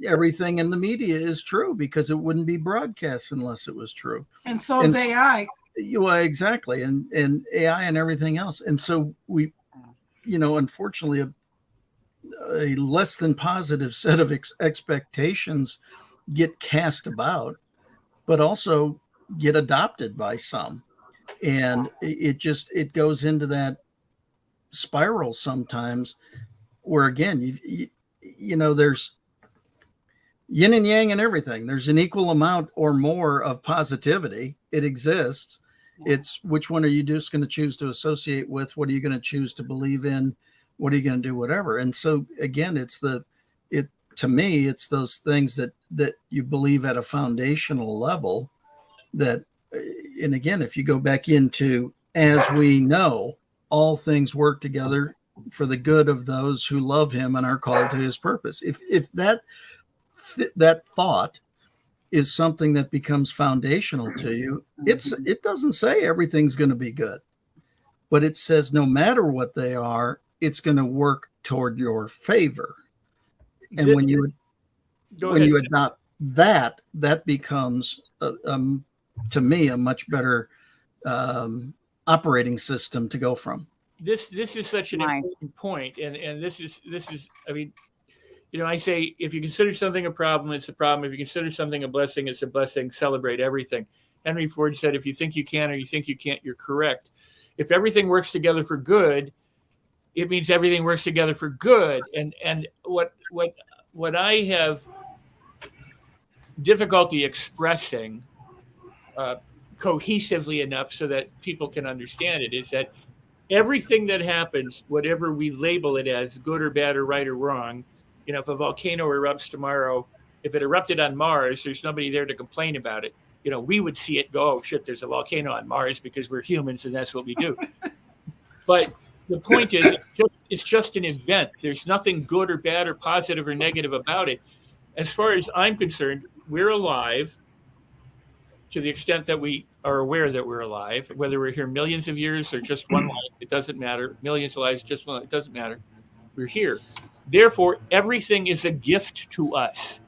everything in the media is true because it wouldn't be broadcast unless it was true. And so is AI. Well, exactly. And AI and everything else. And so we, unfortunately, a less than positive set of expectations get cast about, but also get adopted by some. And it goes into that spiral sometimes where, again, there's yin and yang and everything. There's an equal amount or more of positivity. It exists. It's which one are you just going to choose to associate with? What are you going to choose to believe in? What are you going to do? Whatever. And so again, to me, it's those things that you believe at a foundational level that, and again, if you go back into, as we know, all things work together for the good of those who love him and are called to his purpose. If that thought is something that becomes foundational to you, it doesn't say everything's going to be good, but it says no matter what they are, it's going to work toward your favor. And when you adopt that becomes to me a much better operating system to go from. This is such an important point, and this is I mean, I say if you consider something a problem, it's a problem. If you consider something a blessing, it's a blessing. Celebrate everything. Henry Ford said, if you think you can or you think you can't, you're correct. If everything works together for good, it means everything works together for good. And what I have difficulty expressing cohesively enough so that people can understand it is that everything that happens, whatever we label it as, good or bad or right or wrong, if a volcano erupts tomorrow, if it erupted on Mars, there's nobody there to complain about it. We would see it go, oh shit, there's a volcano on Mars because we're humans and that's what we do. But the point is, it's just an event. There's nothing good or bad or positive or negative about it. As far as I'm concerned, we're alive to the extent that we are aware that we're alive, whether we're here millions of years or just one life, it doesn't matter. Millions of lives, just one life, it doesn't matter. We're here. Therefore, everything is a gift to us.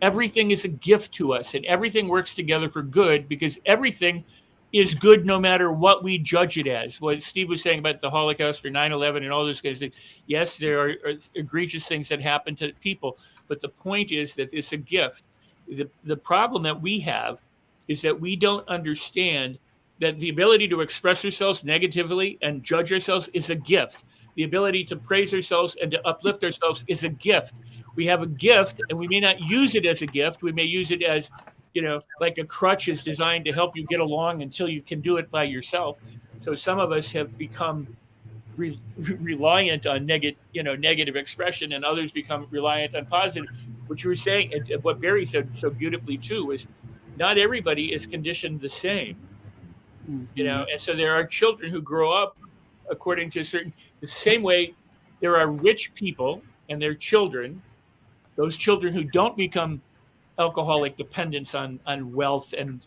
Everything is a gift to us, and everything works together for good because everything is good no matter what we judge it as. What Steve was saying about the Holocaust or 9/11 and all those kinds of things. Yes, there are egregious things that happen to people, but the point is that it's a gift. The problem that we have is that we don't understand that the ability to express ourselves negatively and judge ourselves is a gift. The ability to praise ourselves and to uplift ourselves is a gift. We have a gift, and we may not use it as a gift. We may use it as, like a crutch is designed to help you get along until you can do it by yourself. So some of us have become reliant on negative expression, and others become reliant on positive. What you were saying, and what Barry said so beautifully too, is not everybody is conditioned the same. And so there are children who grow up according to the same way there are rich people and their children, those children who don't become alcoholic dependents on wealth and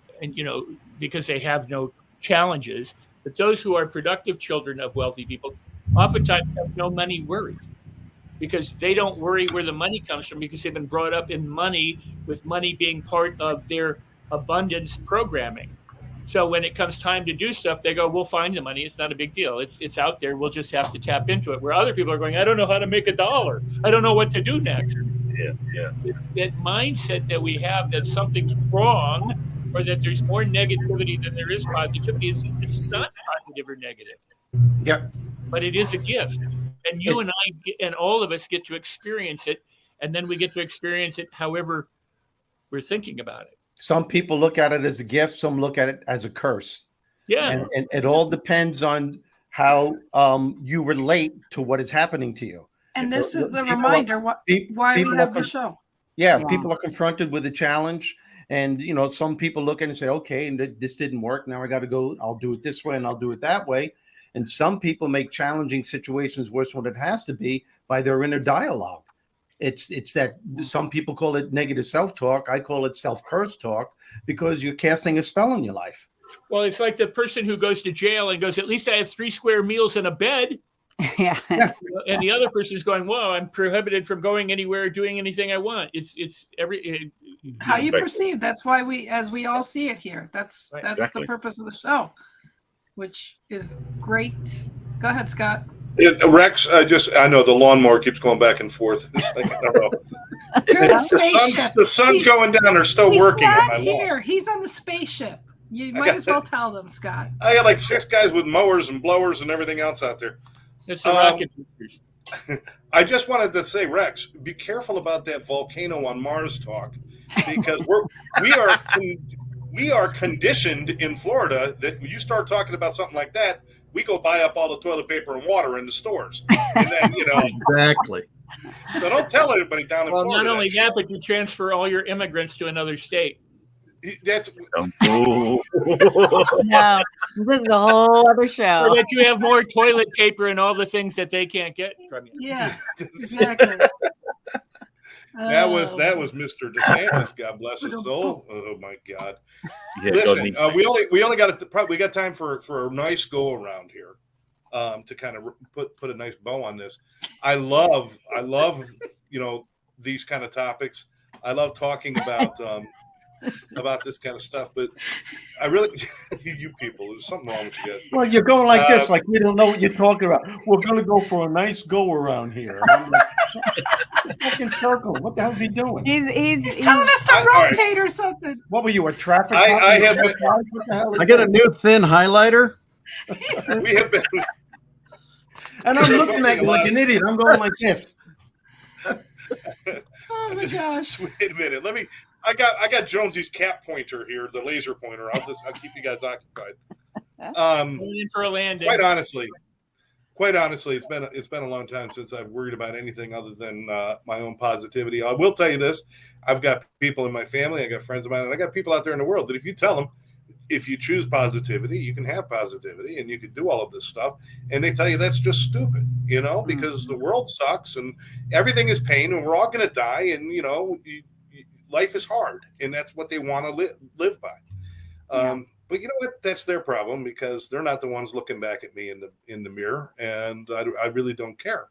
because they have no challenges, but those who are productive children of wealthy people oftentimes have no money worries because they don't worry where the money comes from because they've been brought up in money, with money being part of their abundance programming. So when it comes time to do stuff, they go, we'll find the money. It's not a big deal. It's out there. We'll just have to tap into it. Where other people are going, I don't know how to make $1. I don't know what to do next. Yeah. That mindset that we have that something's wrong or that there's more negativity than there is positivity, it's not positive or negative. Yep. But it is a gift. And you and I and all of us get to experience it. And then we get to experience it however we're thinking about it. Some people look at it as a gift. Some look at it as a curse. Yeah. And it all depends on how you relate to what is happening to you. And this is a reminder why we have the show. Yeah, people are confronted with a challenge. And, some people look at it and say, okay, and this didn't work. Now I got to go. I'll do it this way and I'll do it that way. And some people make challenging situations worse than it has to be by their inner dialogue. It's that some people call it negative self-talk. I call it self-curse talk because you're casting a spell on your life. Well, it's like the person who goes to jail and goes, at least I have 3 square meals and a bed. Yeah. And the other person is going, well, I'm prohibited from going anywhere, doing anything I want. It's how you perceive. That's why as we all see it here. That's exactly. the purpose of the show, which is great. Go ahead, Scott. Rex, I know the lawnmower keeps going back and forth. It's like, I don't know. The sun's going down. They're still working. He's not here. He's on the spaceship. You might as well tell them, Scott. I got like 6 guys with mowers and blowers and everything else out there. It's the rocket boosters. I just wanted to say, Rex, be careful about that volcano on Mars talk, because we are conditioned in Florida that when you start talking about something like that, we go buy up all the toilet paper and water in the stores. And then, Exactly. So don't tell anybody down in Florida. Well, not only that, but you transfer all your immigrants to another state. That's No, this is a whole other show. So that you have more toilet paper and all the things that they can't get from you. Yeah, exactly. That was Mr. DeSantis. God bless his soul. Oh my God! Yeah, listen, we only got time for a nice go around here, to kind of put a nice bow on this. I love these kind of topics. I love talking about this kind of stuff, but I really, you people, there's something wrong with you guys. Well, you're going like this, like we don't know what you're talking about. We're going to go for a nice go around here. Fucking circle. What the hell's he doing? He's telling us to rotate or something. What were you, a traffic? I have been, what the hell? I got a new thin highlighter. we have been, And I'm looking at you like an idiot. I'm going like this. Oh my gosh! Wait a minute. I got Jonesy's cap pointer here, the laser pointer. I'll keep you guys occupied. Going in for a landing. Quite honestly, it's been a long time since I've worried about anything other than my own positivity. I will tell you this: I've got people in my family, I got friends of mine, and I got people out there in the world that if you tell them, if you choose positivity, you can have positivity and you can do all of this stuff, and they tell you that's just stupid, because the world sucks and everything is pain and we're all going to die, and life is hard, and that's what they want to live by. But you know what? That's their problem, because they're not the ones looking back at me in the mirror, and I really don't care.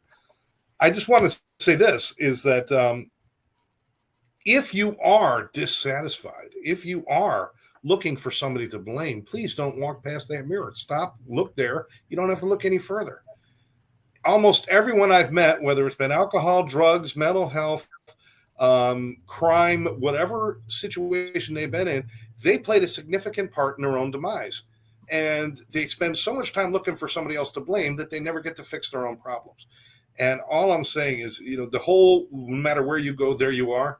I just want to say this is that if you are dissatisfied, if you are looking for somebody to blame, please don't walk past that mirror. Stop, look there. You don't have to look any further. Almost everyone I've met, whether it's been alcohol, drugs, mental health, crime, whatever situation they've been in, they played a significant part in their own demise. And they spend so much time looking for somebody else to blame that they never get to fix their own problems. And all I'm saying is, the whole, no matter where you go, there you are.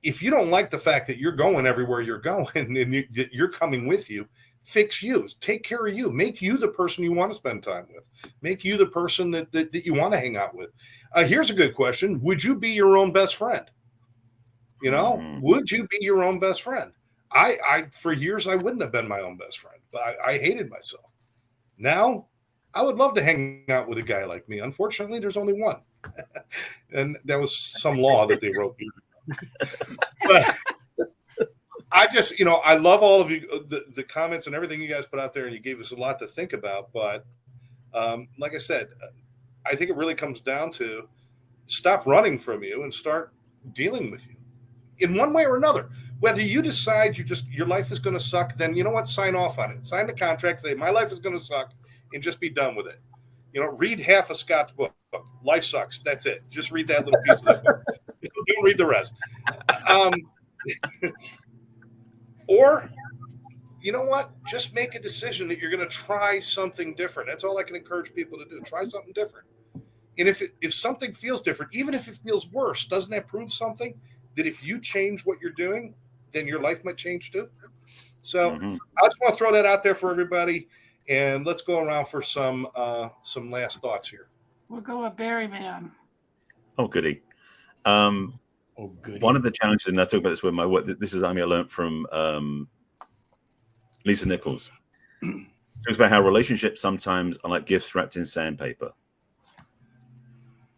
If you don't like the fact that you're going everywhere you're going and you're coming with you, fix you, take care of you, make you the person you want to spend time with, make you the person that you want to hang out with. Here's a good question. Would you be your own best friend? Would you be your own best friend? I for years, I wouldn't have been my own best friend, but I hated myself. Now, I would love to hang out with a guy like me. Unfortunately, there's only one. And that was some law that they wrote. But I just, I love all of you, the comments and everything you guys put out there, and you gave us a lot to think about. But like I said, I think it really comes down to stop running from you and start dealing with you in one way or another. Whether you decide your life is going to suck, then you know what? Sign off on it. Sign the contract. Say my life is going to suck, and just be done with it. Read half of Scott's book. Life sucks. That's it. Just read that little piece of the book. Don't read the rest. Or, you know what? Just make a decision that you're going to try something different. That's all I can encourage people to do. Try something different. And if something feels different, even if it feels worse, doesn't that prove something? That if you change what you're doing, then your life might change too. So I just want to throw that out there for everybody, and let's go around for some last thoughts here. We'll go with Barry Man. Oh, goody. Goody. One of the challenges, and I talk about this with my work, this is I learned from Lisa Nichols. Talks about how relationships sometimes are like gifts wrapped in sandpaper.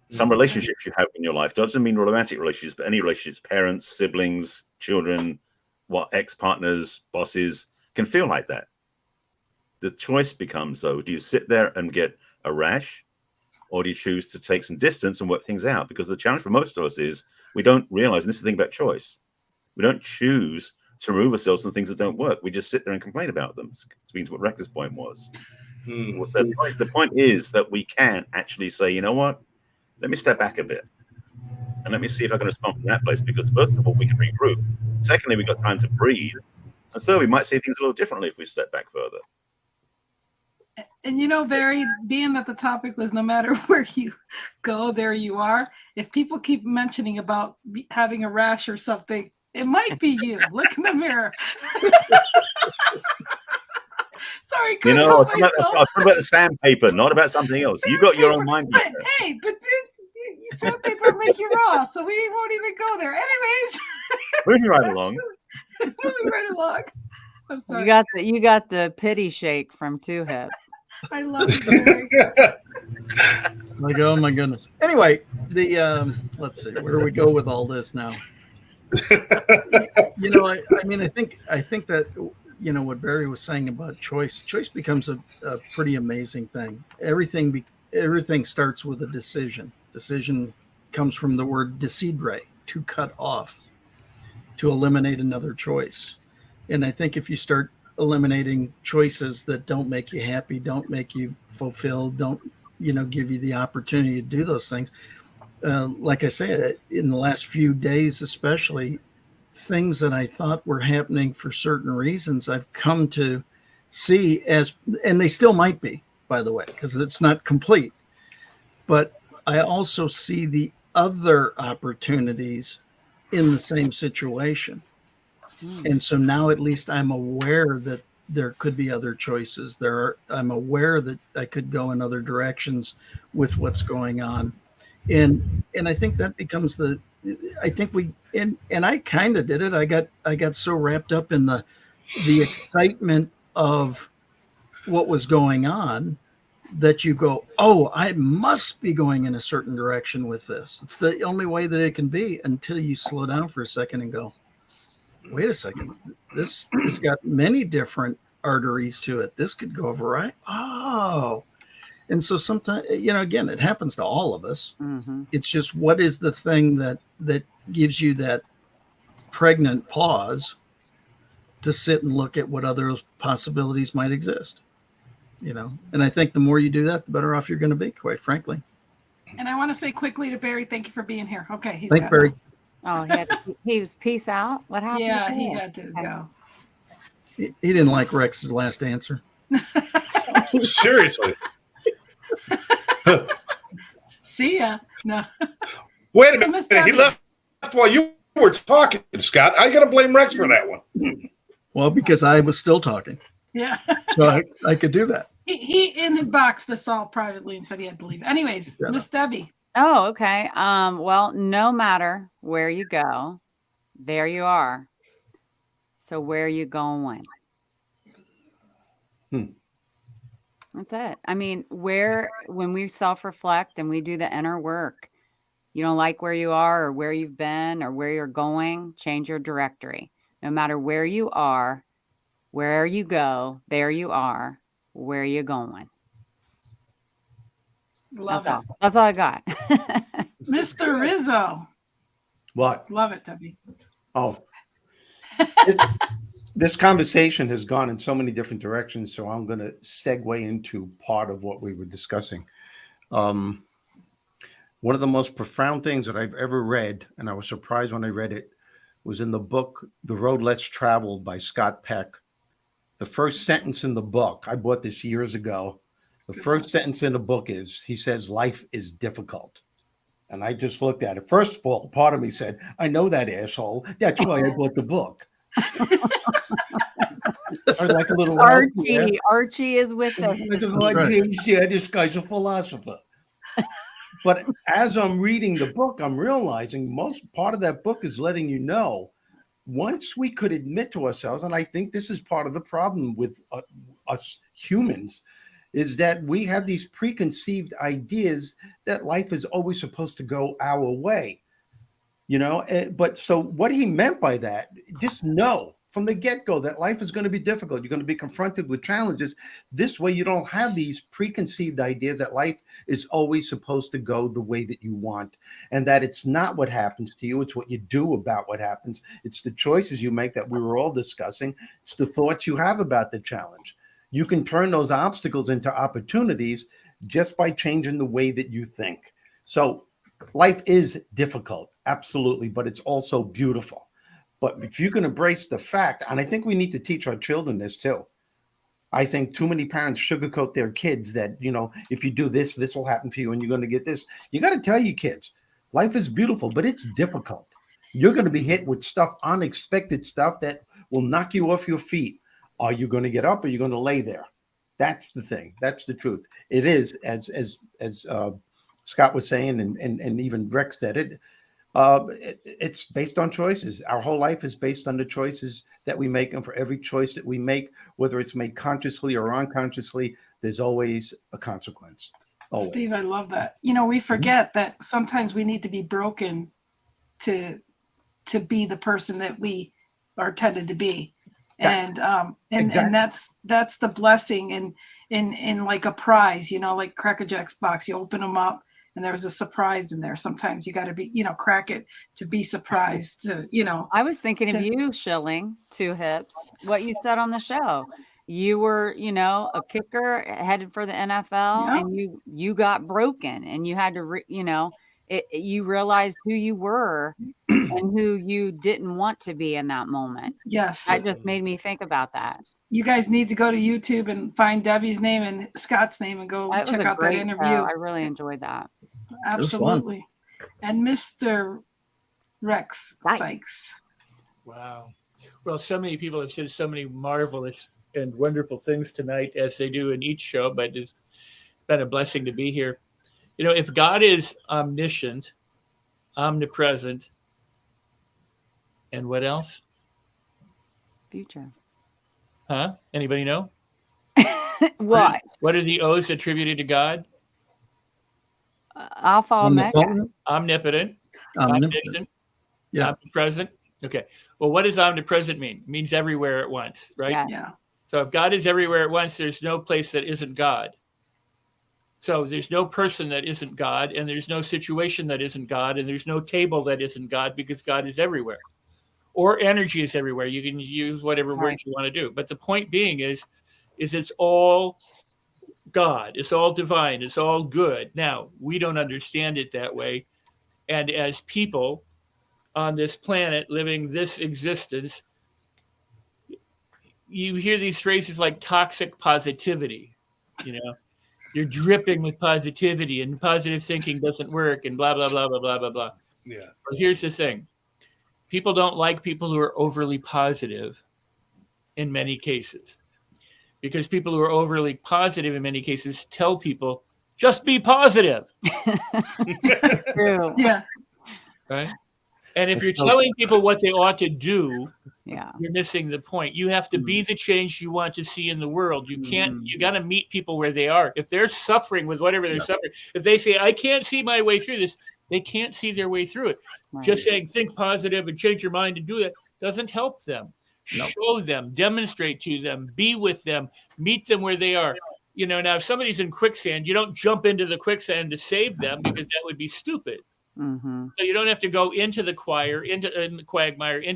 Some relationships you have in your life doesn't mean romantic relationships, but any relationships, parents, siblings, children, ex-partners, bosses, can feel like that. The choice becomes, though, do you sit there and get a rash, or do you choose to take some distance and work things out? Because the challenge for most of us is we don't realize, and this is the thing about choice, we don't choose to remove ourselves from things that don't work. We just sit there and complain about them. It means what Rex's point was. The point is that we can actually say, you know what? Let me step back a bit and let me see if I can respond from that place. Because first of all, we can regroup. Secondly, we've got time to breathe. And third, we might see things a little differently if we step back further. And Barry, being that the topic was no matter where you go, there you are. If people keep mentioning about having a rash or something, it might be you. Look in the mirror. Sorry, couldn't help myself. Talk about the sandpaper, not about something else. You got your own mind. But sandpaper make you raw, so we won't even go there. Anyways, moving right along. Moving right along. I'm sorry. You got the pity shake from Two Hips. I love it. Like, oh my goodness. Anyway, let's see, where do we go with all this now? I think that what Barry was saying about choice becomes a pretty amazing thing. Everything starts with a decision. Decision comes from the word decidere, to cut off, to eliminate another choice. And I think if you start eliminating choices that don't make you happy, don't make you fulfilled, don't give you the opportunity to do those things, like I said, in the last few days especially, things that I thought were happening for certain reasons, I've come to see and they still might be, by the way, because it's not complete. But I also see the other opportunities in the same situation. And so now at least I'm aware that there could be other choices. I'm aware that I could go in other directions with what's going on. And I think that becomes and I kind of did it. I got so wrapped up in the excitement of what was going on that you go, oh, I must be going in a certain direction with this. It's the only way that it can be, until you slow down for a second and go, wait a second, this has got many different arteries to it. This could go over right. Oh. And so sometimes, again, it happens to all of us. Mm-hmm. It's just, what is the thing that gives you that pregnant pause to sit and look at what other possibilities might exist? And I think the more you do that, the better off you're going to be, quite frankly. And I want to say quickly to Barry, thank you for being here. Okay. Thanks, Barry. Oh, he was peace out. What happened? Yeah, he had to go. He didn't like Rex's last answer. Seriously. See ya. No. Wait a minute. He left while you were talking, Scott. I got to blame Rex for that one. Well, because I was still talking. Yeah. So I could do that. He inboxed us all privately and said he had to leave. Anyways, Miss Debbie. Oh, okay. Well, no matter where you go, there you are. So where are you going? That's it. I mean, when we self-reflect and we do the inner work, you don't like where you are or where you've been or where you're going, change your directory. No matter where you are, where you go, there you are. Where are you going? Love it. That's all I got. Mr. Rizzo. What? Love it, Debbie. Oh, This conversation has gone in so many different directions, so I'm going to segue into part of what we were discussing. One of the most profound things that I've ever read, and I was surprised when I read it, was in the book The Road Less Traveled by Scott Peck. The first sentence in the book, I bought this years ago. The first sentence in the book he says, life is difficult. And I just looked at it. First of all, part of me said, I know that asshole. That's why I bought the book. I like a little Archie is with us. Yeah, this guy's a philosopher. But as I'm reading the book, I'm realizing most part of that book is letting you know, once we could admit to ourselves, and I think this is part of the problem with us humans, is that we have these preconceived ideas that life is always supposed to go our way. But so what he meant by that, just know from the get-go that life is going to be difficult. You're going to be confronted with challenges. This way you don't have these preconceived ideas that life is always supposed to go the way that you want, and that it's not what happens to you, it's what you do about what happens. It's the choices you make that we were all discussing. It's the thoughts you have about the challenge. You can turn those obstacles into opportunities just by changing the way that you think. So life is difficult, absolutely, but it's also beautiful. But if you can embrace the fact, and I think we need to teach our children this too. I think too many parents sugarcoat their kids that, if you do this, this will happen to you and you're going to get this. You got to tell your kids, life is beautiful, but it's difficult. You're going to be hit with stuff, unexpected stuff that will knock you off your feet. Are you going to get up or are you going to lay there? That's the thing. That's the truth. It is, as Scott was saying, and even Rex said it, it's based on choices. Our whole life is based on the choices that we make. And for every choice that we make, whether it's made consciously or unconsciously, there's always a consequence. Always. Steve, I love that. We forget that sometimes we need to be broken to be the person that we are tended to be. And that's the blessing in like a prize, like Cracker Jack's box. You open them up and there's a surprise in there. Sometimes you got to be, crack it to be surprised. I was thinking of you, Schilling, 2 Hips. What you said on the show, you were, a kicker headed for the NFL, and you got broken, and you had to, you realized who you were and who you didn't want to be in that moment. Yes, that just made me think about that. You guys need to go to YouTube and find Debbie's name and Scott's name and go check out that interview. Show. I really enjoyed that. Absolutely. And Mr. Rex Sikes. Wow. Well, so many people have said so many marvelous and wonderful things tonight, as they do in each show, but it's been a blessing to be here. If God is omniscient, omnipresent, and what else? Future. Huh? Anybody know? What? What are the O's attributed to God? Alpha, Omega. Omnipotent. Omniscient. Yeah. Omnipresent. Okay. Well, what does omnipresent mean? It means everywhere at once, right? Yeah. So if God is everywhere at once, there's no place that isn't God. So there's no person that isn't God, and there's no situation that isn't God, and there's no table that isn't God, because God is everywhere. Or energy is everywhere. You can use whatever words you want to do. But the point being is it's all God. It's all divine. It's all good. Now, we don't understand it that way. And as people on this planet living this existence, you hear these phrases like toxic positivity. You're dripping with positivity, and positive thinking doesn't work, and blah, blah, blah, blah, blah, blah, blah. Yeah. But here's the thing. People don't like people who are overly positive in many cases, because people who are overly positive in many cases tell people, just be positive. True. Yeah. Right? And if you're telling people what they ought to do, you're missing the point. You have to be the change you want to see in the world. You can't, you got to meet people where they are. If they're suffering with whatever they're suffering, if they say, I can't see my way through this, they can't see their way through it. Right. Just saying, think positive and change your mind and do that doesn't help them. Nope. Show them, demonstrate to them, be with them, meet them where they are. Now if somebody's in quicksand, you don't jump into the quicksand to save them, because that would be stupid. Mm-hmm. So you don't have to go into the quagmire, into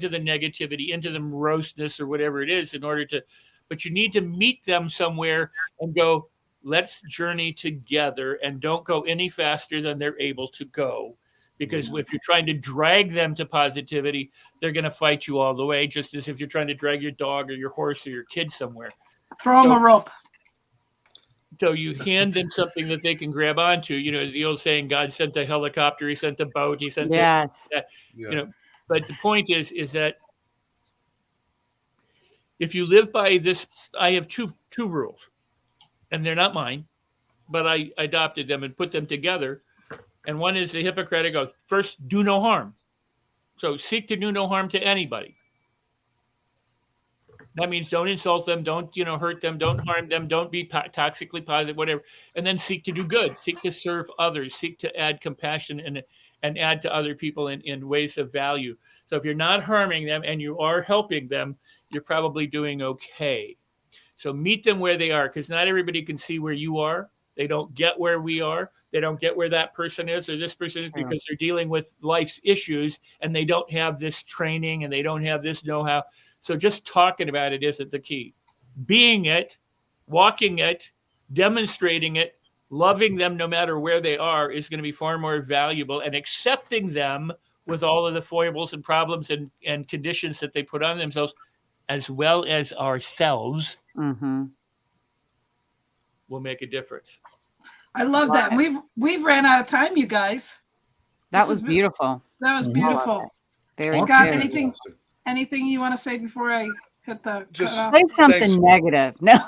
the negativity, into the moroseness or whatever it is in order to, but you need to meet them somewhere and go, let's journey together, and don't go any faster than they're able to go. Because if you're trying to drag them to positivity, they're going to fight you all the way, just as if you're trying to drag your dog or your horse or your kid somewhere. Throw them a rope. So you hand them something that they can grab onto. You know, the old saying, God sent a helicopter, he sent a boat, he sent Yes. you know. But the point is that if you live by this, I have two rules, and they're not mine, but I adopted them and put them together. And one is the Hippocratic oath. First, do no harm. So seek to do no harm to anybody. That means don't insult them, don't hurt them, don't harm them, don't be toxically positive, whatever. And then seek to do good, seek to serve others, seek to add compassion and add to other people in ways of value. So if you're not harming them and you are helping them, you're probably doing okay. So meet them where they are, because not everybody can see where you are. They don't get where we are. They don't get where that person is or this person is, because they're dealing with life's issues and they don't have this training and they don't have this know-how. So just talking about it isn't the key. Being it, walking it, demonstrating it, loving them no matter where they are is going to be far more valuable, and accepting them with all of the foibles and problems and conditions that they put on themselves, as well as ourselves, will make a difference. I love that. We've ran out of time, you guys. That was beautiful. That was beautiful. Very Scott, good. anything you want to say before I hit the Just cut off? Say something negative. No,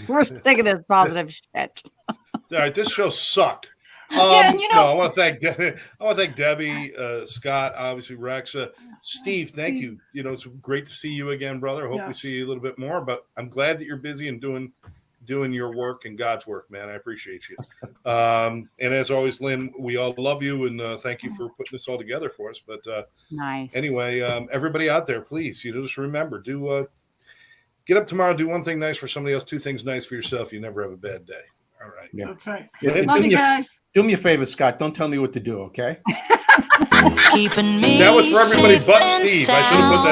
we're sick of this positive shit. All right, this show sucked. Yeah, and No, I want to thank Debbie, Scott, obviously Rex, Steve. Thank you. You know, it's great to see you again, brother. I hope we see you a little bit more. But I'm glad that you're busy and doing your work and God's work, man. I appreciate you. And as always, Lynn, we all love you and thank you for putting this all together for us. But nice. Anyway, everybody out there, please, just remember, get up tomorrow, do one thing nice for somebody else, two things nice for yourself. You never have a bad day. All right. Yeah. That's right. Yeah, Love you guys. Do me a favor, Scott. Don't tell me what to do, okay? Keeping me That was for everybody but safe and Steve. I should have put that